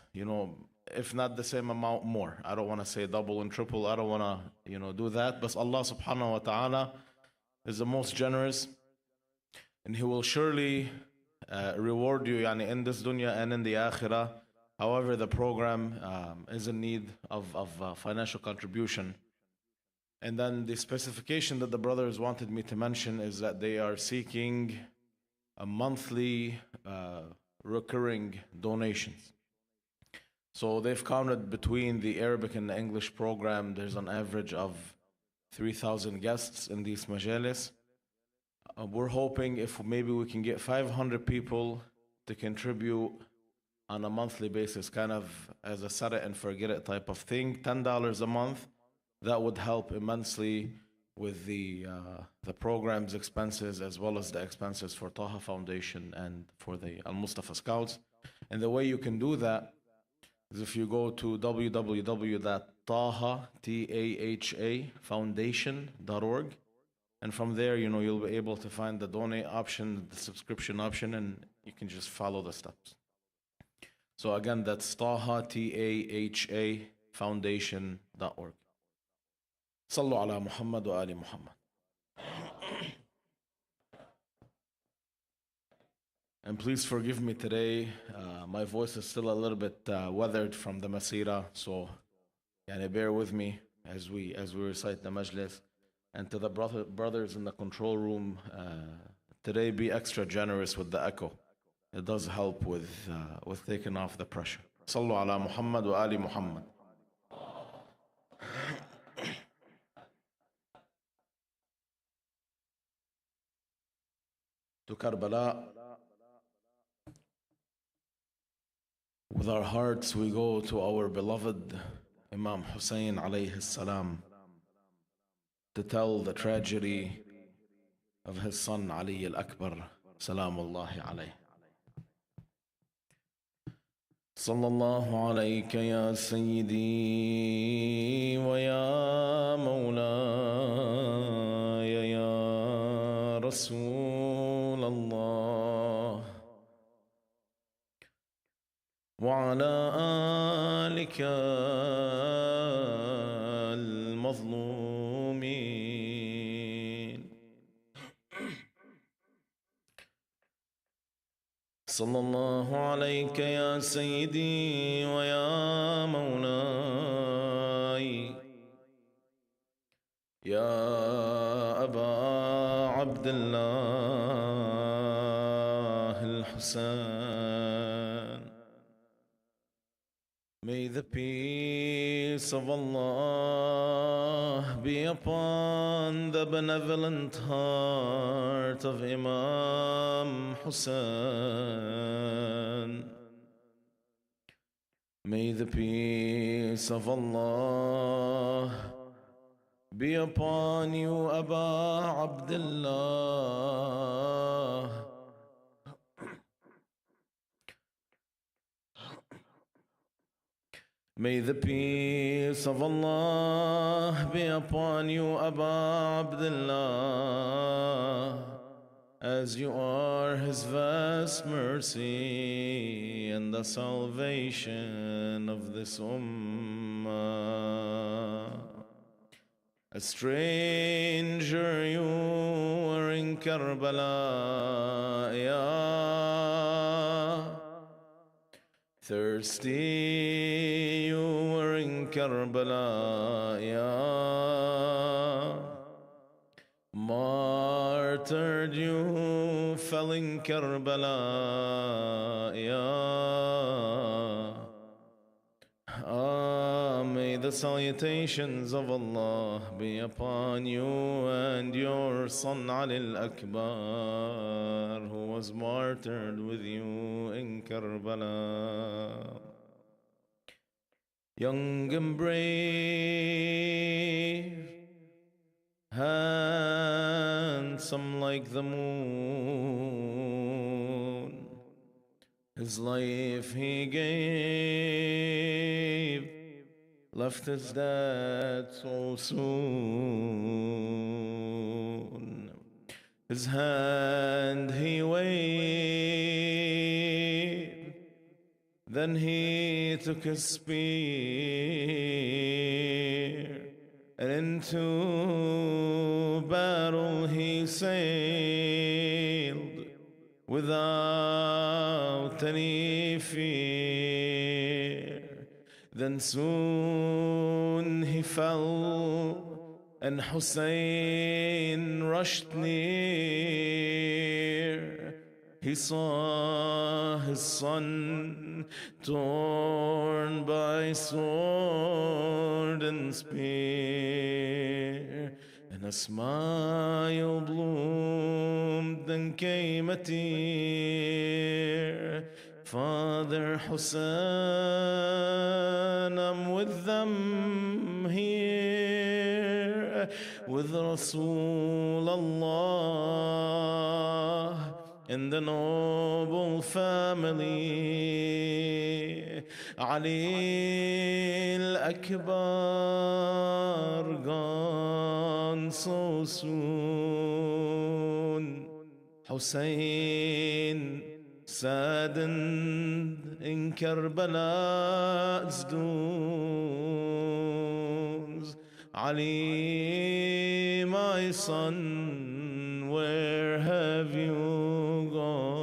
if not the same amount, more. I don't want to say double and triple. I don't want to, do that. But Allah subhanahu wa ta'ala is the most generous. And He will surely reward you in this dunya and in the akhirah. However, the program is in need of financial contribution. And then the specification that the brothers wanted me to mention is that they are seeking a monthly recurring donations. So they've counted between the Arabic and the English program, there's an average of 3,000 guests in these majalis. We're hoping if maybe we can get 500 people to contribute on a monthly basis, kind of as a set it and forget it type of thing, $10 a month. That would help immensely with the program's expenses as well as the expenses for Taha Foundation and for the Al Mustafa Scouts. And the way you can do that is if you go to www.tahafoundation.org, and from there, you'll be able to find the donate option, the subscription option, and you can just follow the steps. So again, that's Taha, Taha Foundation.org. Sallu ala Muhammad wa ali Muhammad. And please forgive me today. My voice is still a little bit weathered from the Masira, so bear with me as we recite the Majlis. And to the brothers in the control room, today be extra generous with the echo. It does help with taking off the pressure. Sallu ala Muhammad wa ali Muhammad. To Karbala, with our hearts we go to our beloved Imam Hussein alayhi salam to tell the tragedy of his son Ali Akbar salamullahi alayhi. Sallallahu alayka ya Sayyidi wa ya Mawlaya ya Rasul Allah wa ala alika al-mazlumin. Sallallahu alayka ya Sayyidi wa ya Mawlai ya Aba Abdullah al-Husayn. May the peace of Allah be upon the benevolent heart of Imam Hussein. May the peace of Allah be upon you, Aba Abdullah. May the peace of Allah be upon you, Aba Abdullah, as you are His vast mercy and the salvation of this ummah. A stranger you were in Karbala, ya thirsty you were in Karbala, ya martyred you fell in Karbala, ya may the salutations of Allah be upon you and your son Ali Akbar, who was martyred with you in Karbala. Young and brave, handsome like the moon, his life he gave, left his dad so soon. his hand he waved. Then he took his spear, and into battle he sailed without any fear. Then soon he fell, and Hussein rushed near. He saw his son torn by sword and spear, and a smile bloomed, then came a tear. Father Hussein, I'm with them here, with Rasulullah in the noble family. Ali Akbar gone so soon. Hussein saddened in Karbala's dunes. Ali, my son, where have you gone?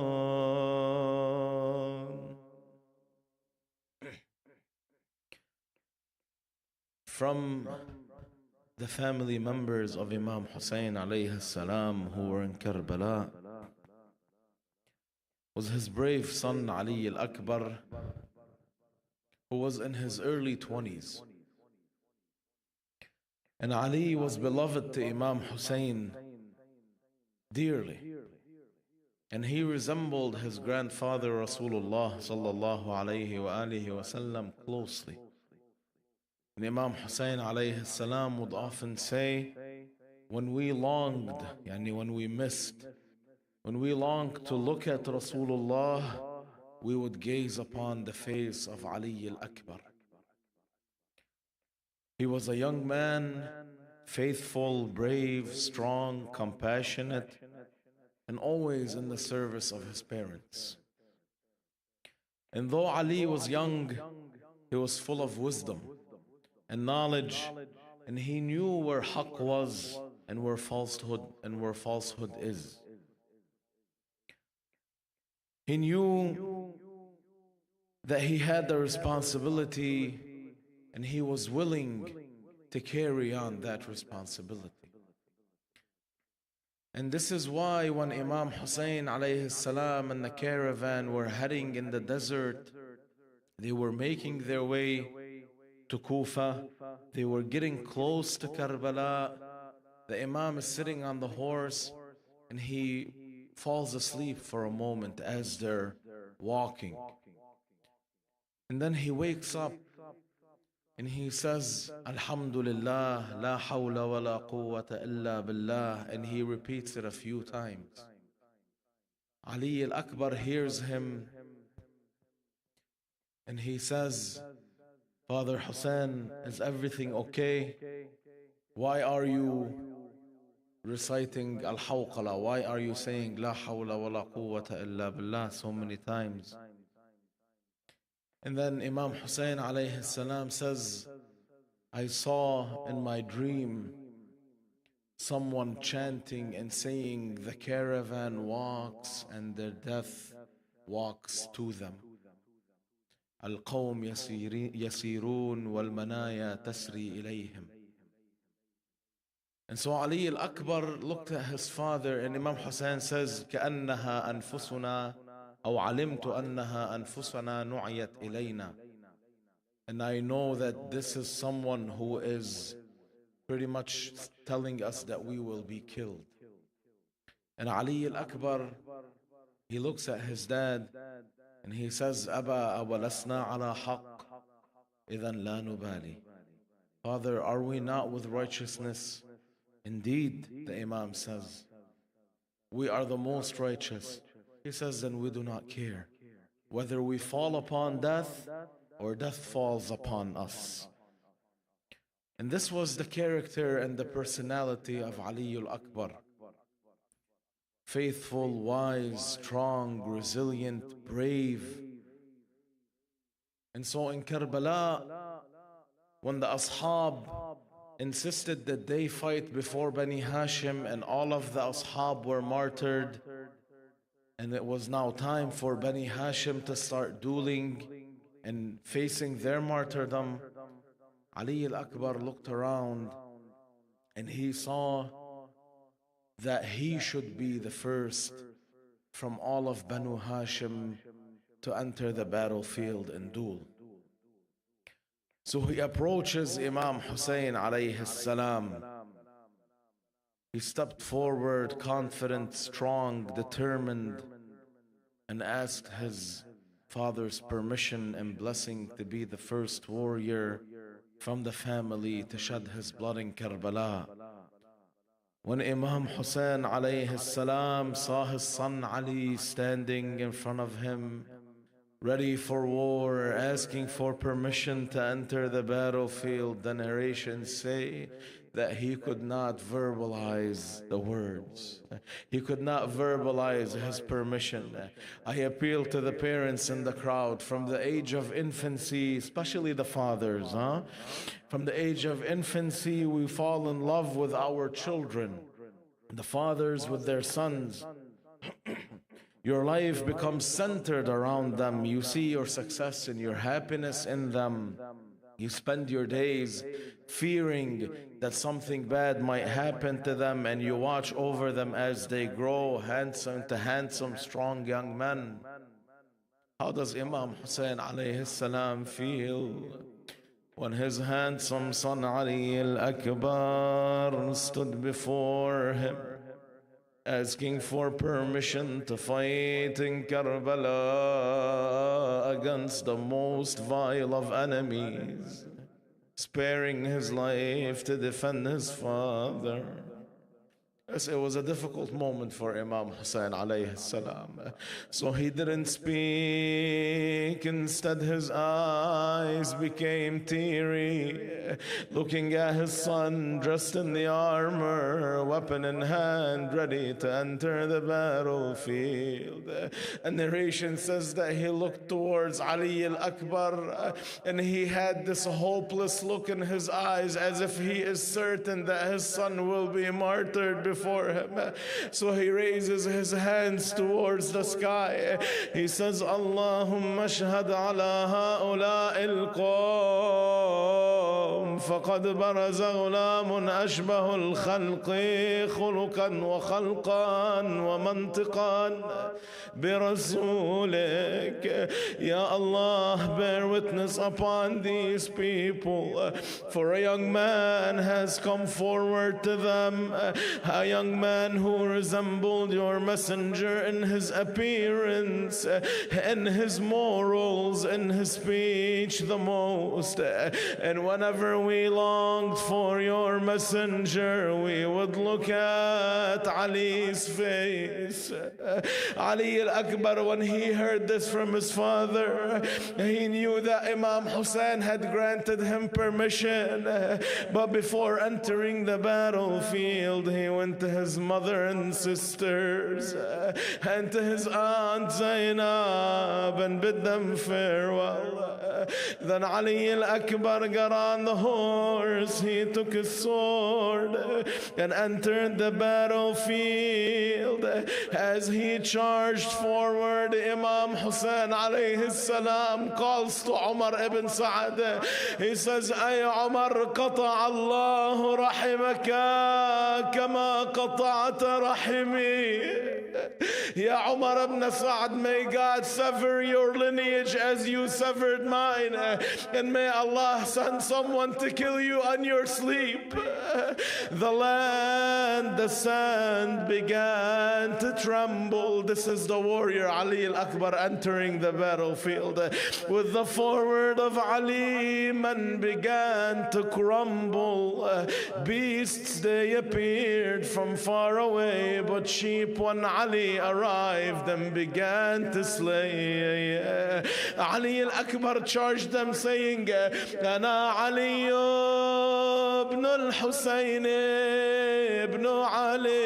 From the family members of Imam Hussein alayhi salam who were in Karbala was his brave son Ali Akbar, who was in his early 20s. And Ali was beloved to Imam Hussein dearly. And he resembled his grandfather Rasulullah sallallahu alayhi wa alihi wasallam closely. And Imam Hussein alayhi salam would often say, when we longed, when we missed, when we longed to look at Rasulullah, we would gaze upon the face of Ali Akbar. He was a young man, faithful, brave, strong, compassionate, and always in the service of his parents. And though Ali was young, he was full of wisdom and knowledge, and he knew where haqq was and where falsehood is. He knew that he had the responsibility, and he was willing to carry on that responsibility. And this is why when Imam Hussein alayhi salam and the caravan were heading in the desert, they were making their way to Kufa, they were getting close to Karbala. The Imam is sitting on the horse, and he falls asleep for a moment as they're walking. And then he wakes up and he says, Alhamdulillah, la hawla wa la quwwata illa billah, and he repeats it a few times. Ali Akbar hears him and he says, Father Hussein, is everything okay? Why are you reciting al-hawqala? Why are you saying la hawla wa la quwwata illa billah so many times? And then Imam Hussein alayhi salam says, I saw in my dream someone chanting and saying, the caravan walks and their death walks to them. Al-qawm yasirun wal-manaya tasri ilayhim. And so Ali Akbar looked at his father, and Imam Hussein says, كأنها أنفسنا أو علمت أنها أنفسنا نعيت إلينا. And I know that this is someone who is pretty much telling us that we will be killed. And Ali Akbar, he looks at his dad and he says, أبا أولسنا على حق إذن لا نبالي. Father, are we not with righteousness? Indeed, the Imam says, we are the most righteous. He says, then we do not care whether we fall upon death or death falls upon us. And this was the character and the personality of Ali Akbar. faithful, wise, strong, resilient, brave. And so in Karbala, when the Ashab insisted that they fight before Bani Hashim and all of the Ashab were martyred, and it was now time for Bani Hashim to start dueling and facing their martyrdom, Ali Akbar looked around and he saw that he should be the first from all of Banu Hashim to enter the battlefield and duel. So he approaches Imam Hussein alayhi salam. He stepped forward, confident, strong, determined, and asked his father's permission and blessing to be the first warrior from the family to shed his blood in Karbala. When Imam Hussein alayhi salam saw his son Ali standing in front of him, ready for war, asking for permission to enter the battlefield, the narrations say that he could not verbalize the words. He could not verbalize his permission. I appeal to the parents in the crowd from the age of infancy, especially the fathers. From the age of infancy, we fall in love with our children, the fathers with their sons. Your life becomes centered around them. You see your success and your happiness in them. You spend your days fearing that something bad might happen to them, and you watch over them as they grow handsome, strong young men. How does Imam Hussein alayhi salam feel when his handsome son Ali Akbar stood before him, asking for permission to fight in Karbala against the most vile of enemies, sparing his life to defend his father? Yes, it was a difficult moment for Imam Hussein alayhi salam. So he didn't speak. Instead, his eyes became teary, looking at his son dressed in the armor, weapon in hand, ready to enter the battlefield. A narration says that he looked towards Ali Akbar and he had this hopeless look in his eyes, as if he is certain that his son will be martyred before him. So he raises his hands towards the sky. He says, Allahumma shahad ala ha'ula'il qawm faqad baraza ghulamun ashbahu al-khalqi khuluqan wa khalqan wa mantiqan birasulik. Ya Allah, bear witness upon these people, for a young man has come forward to them, a young man who resembled your messenger in his appearance, in his morals, in his speech the most. And whenever we longed for your messenger, we would look at Ali's face. Ali Akbar, when he heard this from his father, he knew that Imam Hussein had granted him permission. But before entering the battlefield, he went to his mother and sisters and to his aunt Zainab and bid them farewell. Then Ali Akbar got on the horse. He took his sword and entered the battlefield. As he charged forward, Imam Hussein alayhi salam calls to Umar ibn Sa'd. He says, Ay Umar, qata Allah rahimaka kama qata'ata rahimi. Ya Umar ibn Sa'd, may God sever your lineage as you severed mine, and may Allah send someone to kill you on your sleep. The land, the sand began to tremble. This is the warrior Ali Akbar entering the battlefield. With the forward of Ali, men began to crumble. Beasts, they appeared from far away, but sheep, when Ali arrived, and began to slay. Ali Akbar charged them, saying, Ana Ali ibn al-Husayn ibn Ali.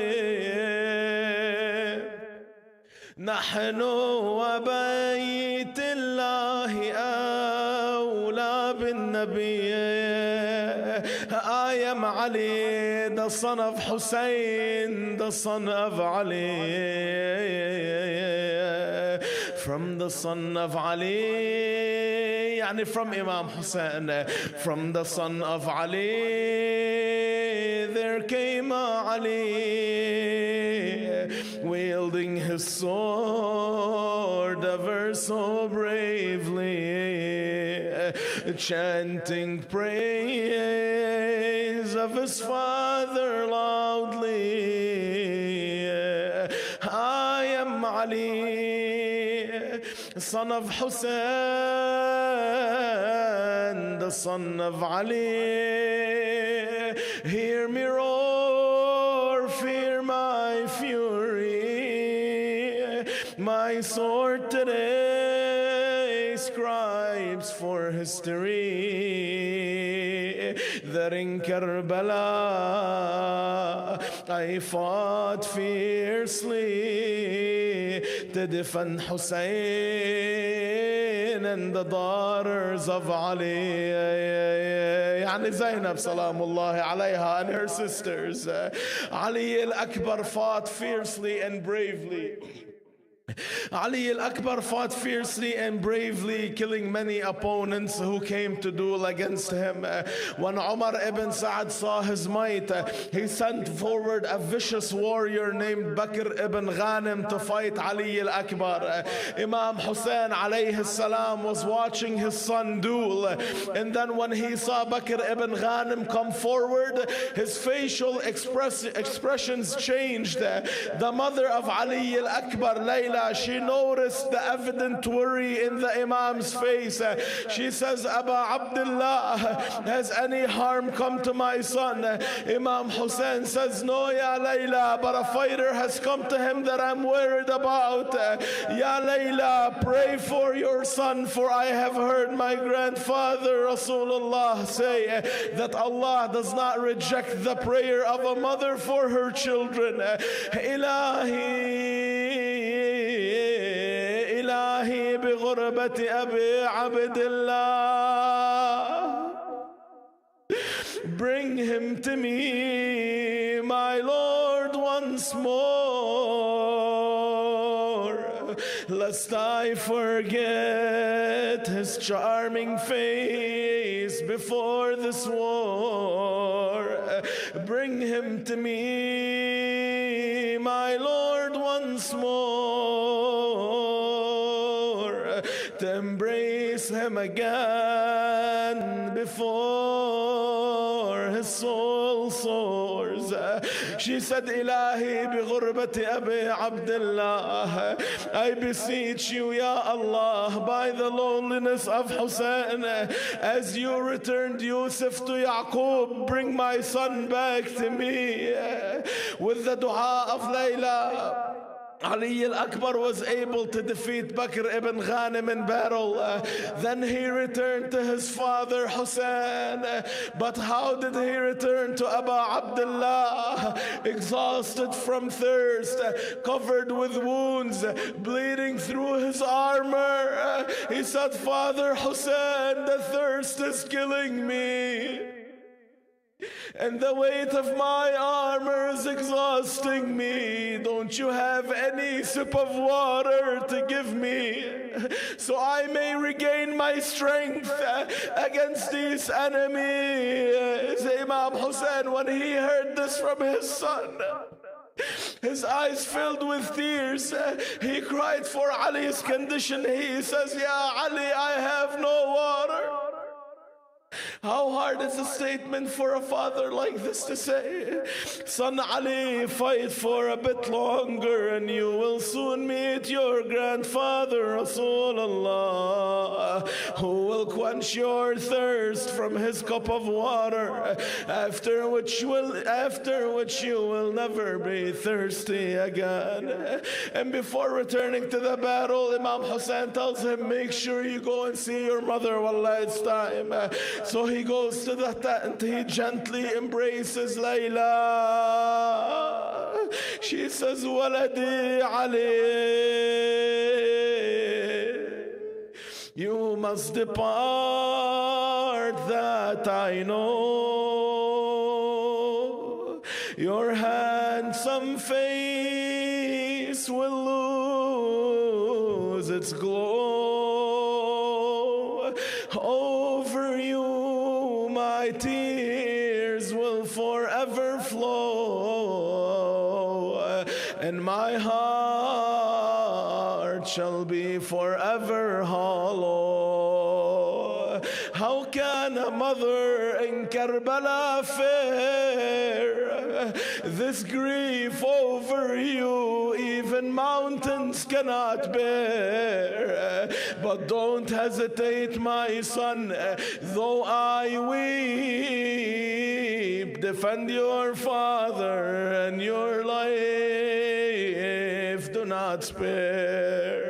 نحن وبيت الله أولى بالنبي. I am Ali, the son of Hussein, the son of Ali. From the son of Ali, يعني from Imam Hussein, from the son of Ali, there came Ali, wielding his sword ever so bravely, chanting praise of his father loudly. I am Ali, son of Hussein, the son of Ali. Hear me roar, fear my fury. My sword today scribes for history that in Karbala I fought fiercely to defend Hussein and the daughters of Ali. يعني Zainab salamullahi alayha and her sisters. Ali Akbar fought fiercely and bravely. Ali Akbar fought fiercely and bravely, killing many opponents who came to duel against him. When Umar ibn Sa'ad saw his might, he sent forward a vicious warrior named Bakr ibn Ghanim to fight Ali Akbar. Imam Hussein alayhi salam was watching his son duel, and then when he saw Bakr ibn Ghanim come forward, his facial expressions changed. The mother of Ali Akbar, Layla, she noticed the evident worry in the Imam's face. She says, Aba Abdullah, has any harm come to my son? Imam Hussein says, no, Ya Layla, but a fighter has come to him that I'm worried about. Ya Layla, pray for your son, for I have heard my grandfather Rasulullah say that Allah does not reject the prayer of a mother for her children. إلهي بغربة أبي عبد الله, bring him to me, my Lord, once more, lest I forget his charming face before this war. Bring him to me, my Lord, once more, to embrace him again before his soul soars. She said, Ilahi bi ghurbati Abi Abdullah, I beseech you, Ya Allah, by the loneliness of Hussein, as you returned Yusuf to Yaqub, bring my son back to me. With the dua of Layla, Ali Akbar was able to defeat Bakr ibn Ghanim in battle. Then he returned to his father Hussein. But how did he return to Abu Abdullah? Exhausted from thirst, covered with wounds, bleeding through his armor. He said, Father Hussein, the thirst is killing me, and the weight of my armor is exhausting me. Don't you have any sip of water to give me, so I may regain my strength against these enemies? Imam Hussein, when he heard this from his son, his eyes filled with tears. He cried for Ali's condition. He says, Ya Ali, I have no water. How hard is a statement for a father like this to say? Son Ali, fight for a bit longer and you will soon meet your grandfather Rasulullah, who will quench your thirst from his cup of water, after which you will never be thirsty again. And before returning to the battle, Imam Hussein tells him, make sure you go and see your mother, wallah, it's time. So he goes to the tent, he gently embraces Layla. She says, Waladi Ali, you must depart, that I know. Your handsome face will lose its glow. Over you my tears will forever flow, and my heart shall be forever hollow. How can a mother in Karbala fare this grief over you? Even mountains cannot bear. But don't hesitate, my son, though I weep. Defend your father, and your life do not spare.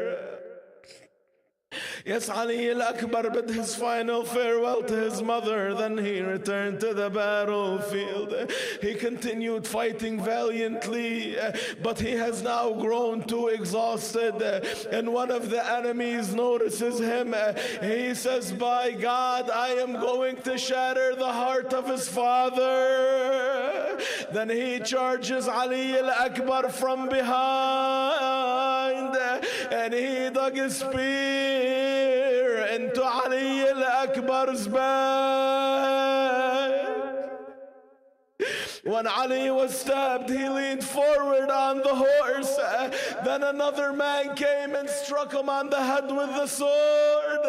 Yes, Ali Akbar bid his final farewell to his mother. Then he returned to the battlefield. He continued fighting valiantly, but he has now grown too exhausted. And one of the enemies notices him. He says, by God, I am going to shatter the heart of his father. Then he charges Ali Akbar from behind, and he dug his spear into Ali Akbar's back. When Ali was stabbed, he leaned forward on the horse. Then another man came and struck him on the head with the sword.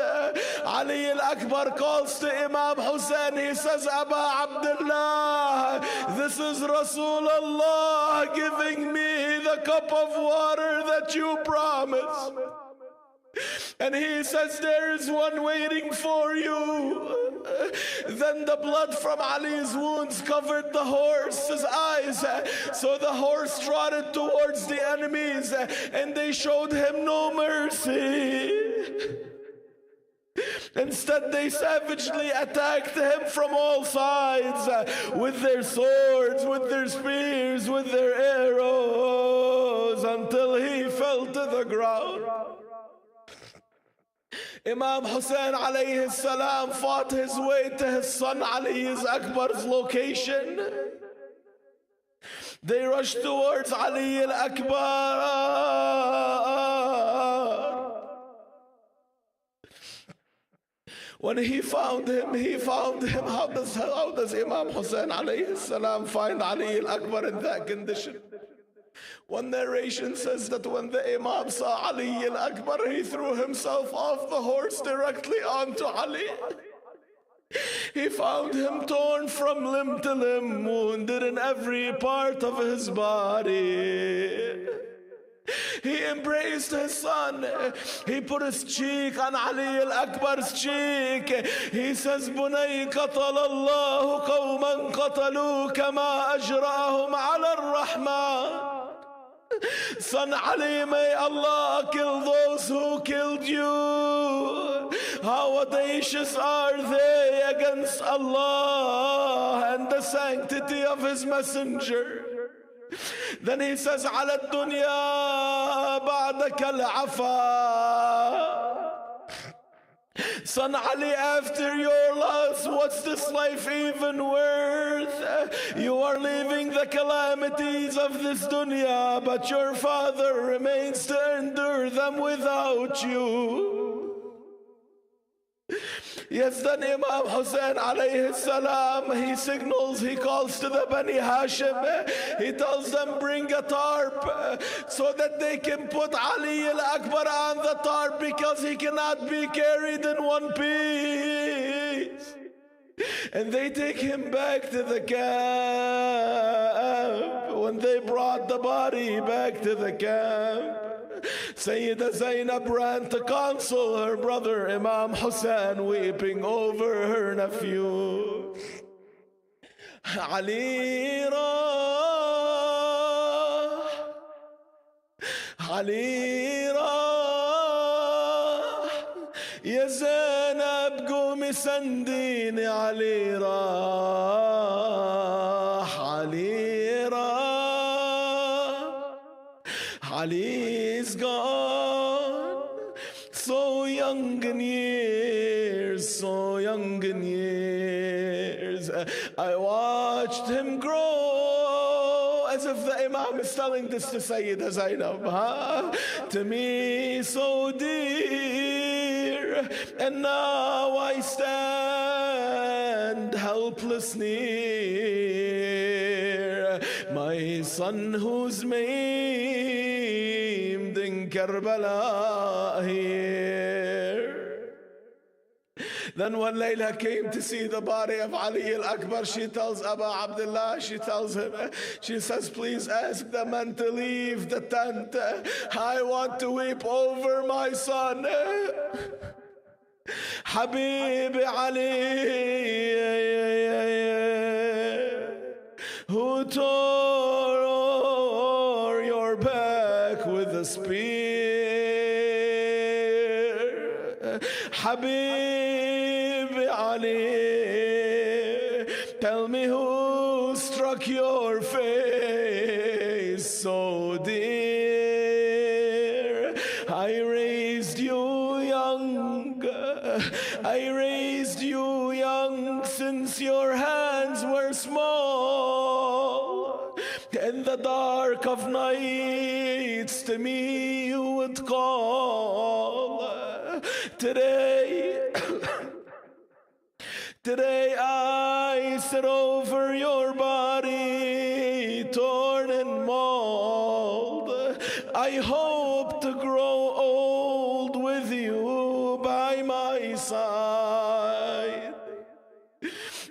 Ali Akbar calls to Imam Hussein. He says, Aba Abdullah, this is Rasulullah giving me the cup of water that you promised. And he says, there is one waiting for you. Then the blood from Ali's wounds covered the horse's eyes. So the horse trotted towards the enemies, and they showed him no mercy. Instead, they savagely attacked him from all sides, with their swords, with their spears, with their arrows, until he fell to the ground. Imam Hussein alayhi salam fought his way to his son Ali Akbar's location. They rushed towards Ali Akbar. When he found him. How does Imam Hussein alayhi salam find Ali Akbar in that condition? One narration says that when the Imam saw Ali Akbar, he threw himself off the horse directly onto Ali. He found him torn from limb to limb, wounded in every part of his body. He embraced his son. He put his cheek on Ali Akbar's cheek. He says, Bunay qatal Allahu qawman qatalu kama ajra'ahum ala ar-Rahman. Son Ali, may Allah kill those who killed you. How audacious are they against Allah and the sanctity of His Messenger. Then he says, على الدنيا بعدك العفا. Son Ali, after your loss, what's this life even worth? You are leaving the calamities of this dunya, but your father remains to endure them without you. Yes, then Imam Hussein alayhi salam, he signals, he calls to the Bani Hashim. He tells them, bring a tarp so that they can put Ali Akbar on the tarp, because he cannot be carried in one piece. And they take him back to the camp. When they brought the body back to the camp, Sayyida Zainab ran to console her brother Imam Hussein, weeping over her nephew. Ali rah, ya Zainab qumi sandini. Ali rah, Ali rah, Ali is gone, so young in years, so young in years. I watched him grow, as if the Imam is telling this to Sayyida Zainab, to me so dear, and now I stand helpless near my son who's maimed in Karbala here. Then when Layla came to see the body of Ali Akbar, she tells Abu Abdullah, she tells him, she says, please ask the men to leave the tent. I want to weep over my son. Habib Ali, who tore your back with a spear. Habib Ali, tell me who struck your face so dear. I raised you young, I raised you young since your hands were small. In the dark of nights to me you would call. Today, today I sit over your body, torn and mauled. I hope to grow old with you by my side.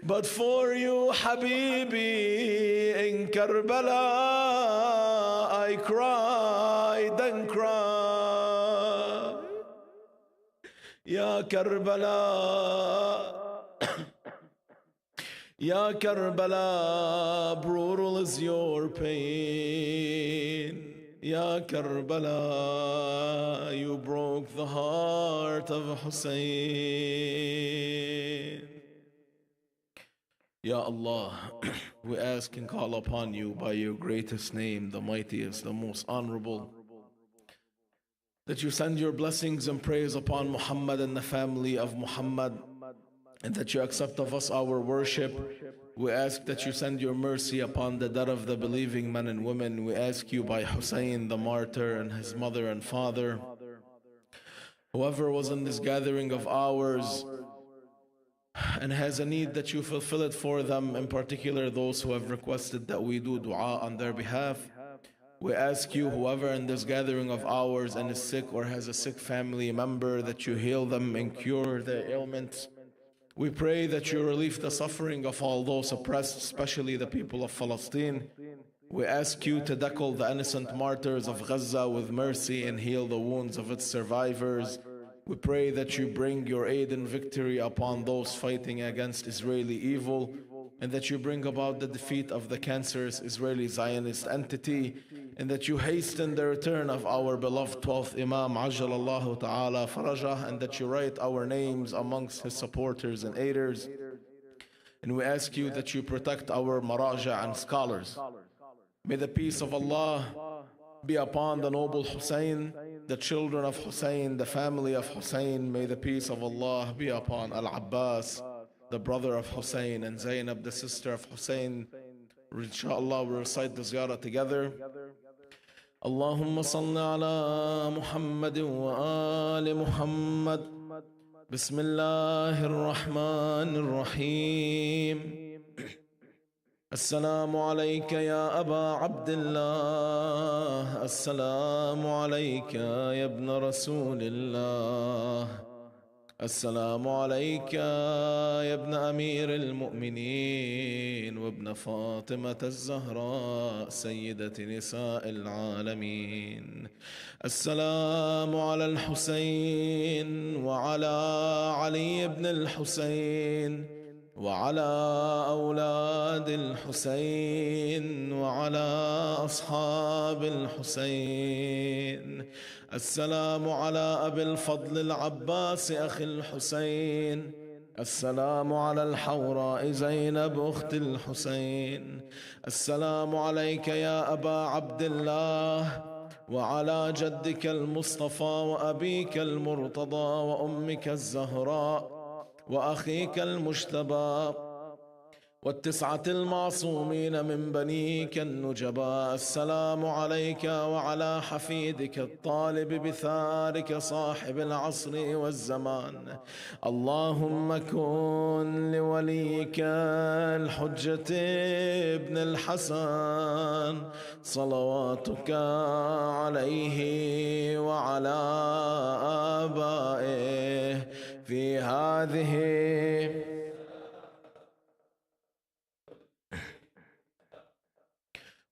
But for you, Habibi, in Karbala, I cried and cried. Ya Karbala, Ya Karbala, brutal is your pain. Ya Karbala, you broke the heart of Hussein. Ya Allah, we ask and call upon you by your greatest name, the mightiest, the most honorable, that you send your blessings and praise upon Muhammad and the family of Muhammad, and that you accept of us our worship. We ask that you send your mercy upon the dead of the believing men and women. We ask you by Hussein the martyr and his mother and father, whoever was in this gathering of ours and has a need, that you fulfill it for them, in particular those who have requested that we do dua on their behalf. We ask you, whoever in this gathering of ours and is sick or has a sick family member, that you heal them and cure their ailments. We pray that you relieve the suffering of all those oppressed, especially the people of Palestine. We ask you to deckle the innocent martyrs of Gaza with mercy and heal the wounds of its survivors. We pray that you bring your aid and victory upon those fighting against Israeli evil, and that you bring about the defeat of the cancerous Israeli Zionist entity, and that you hasten the return of our beloved 12th Imam, Ajjalallahu Ta'ala Farajah, and that you write our names amongst his supporters and aiders. And we ask you that you protect our maraja and scholars. May the peace of Allah be upon the noble Hussein, the children of Hussein, the family of Hussein. May the peace of Allah be upon Al-Abbas, the brother of Hussein, and Zainab, the sister of Hussein. Inshallah, we'll recite the ziyarah together. Allahumma salli ala Muhammadin wa ali Muhammad. Bismillahir Rahmanir Rahim. السلام عليك يا أبا عبد الله السلام عليك يا ابن رسول الله السلام عليك يا ابن أمير المؤمنين وابن فاطمة الزهراء سيدة نساء العالمين السلام على الحسين وعلى علي بن الحسين وعلى أولاد الحسين وعلى أصحاب الحسين السلام على أبي الفضل العباس أخي الحسين السلام على الحوراء زينب أخت الحسين السلام عليك يا أبا عبد الله وعلى جدك المصطفى وأبيك المرتضى وأمك الزهراء وأخيك المجتبى والتسعة المعصومين من بنيك النجباء. السلام عليك وعلى حفيدك الطالب بثارك صاحب العصر والزمان. اللهم كن لوليك الحجة ابن الحسن صلواتك عليه وعلى آبائه في هذه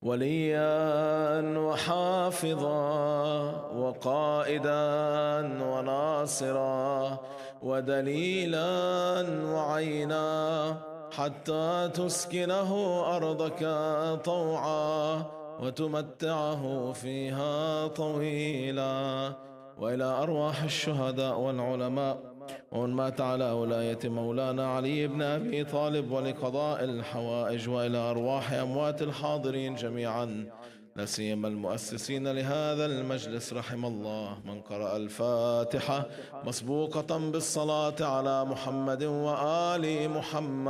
وليا وحافظا وقائدا وناصرا ودليلا وعينا حتى تسكنه أرضك طوعا وتمتعه فيها طويلا. وإلى أرواح الشهداء والعلماء ومن مات على ولاية مولانا علي بن أبي طالب ولقضاء الحوائج، وإلى أرواح أموات الحاضرين جميعا لا سيما المؤسسين لهذا المجلس، رحم الله من قرأ الفاتحة مسبوقة بالصلاة على محمد وآل محمد.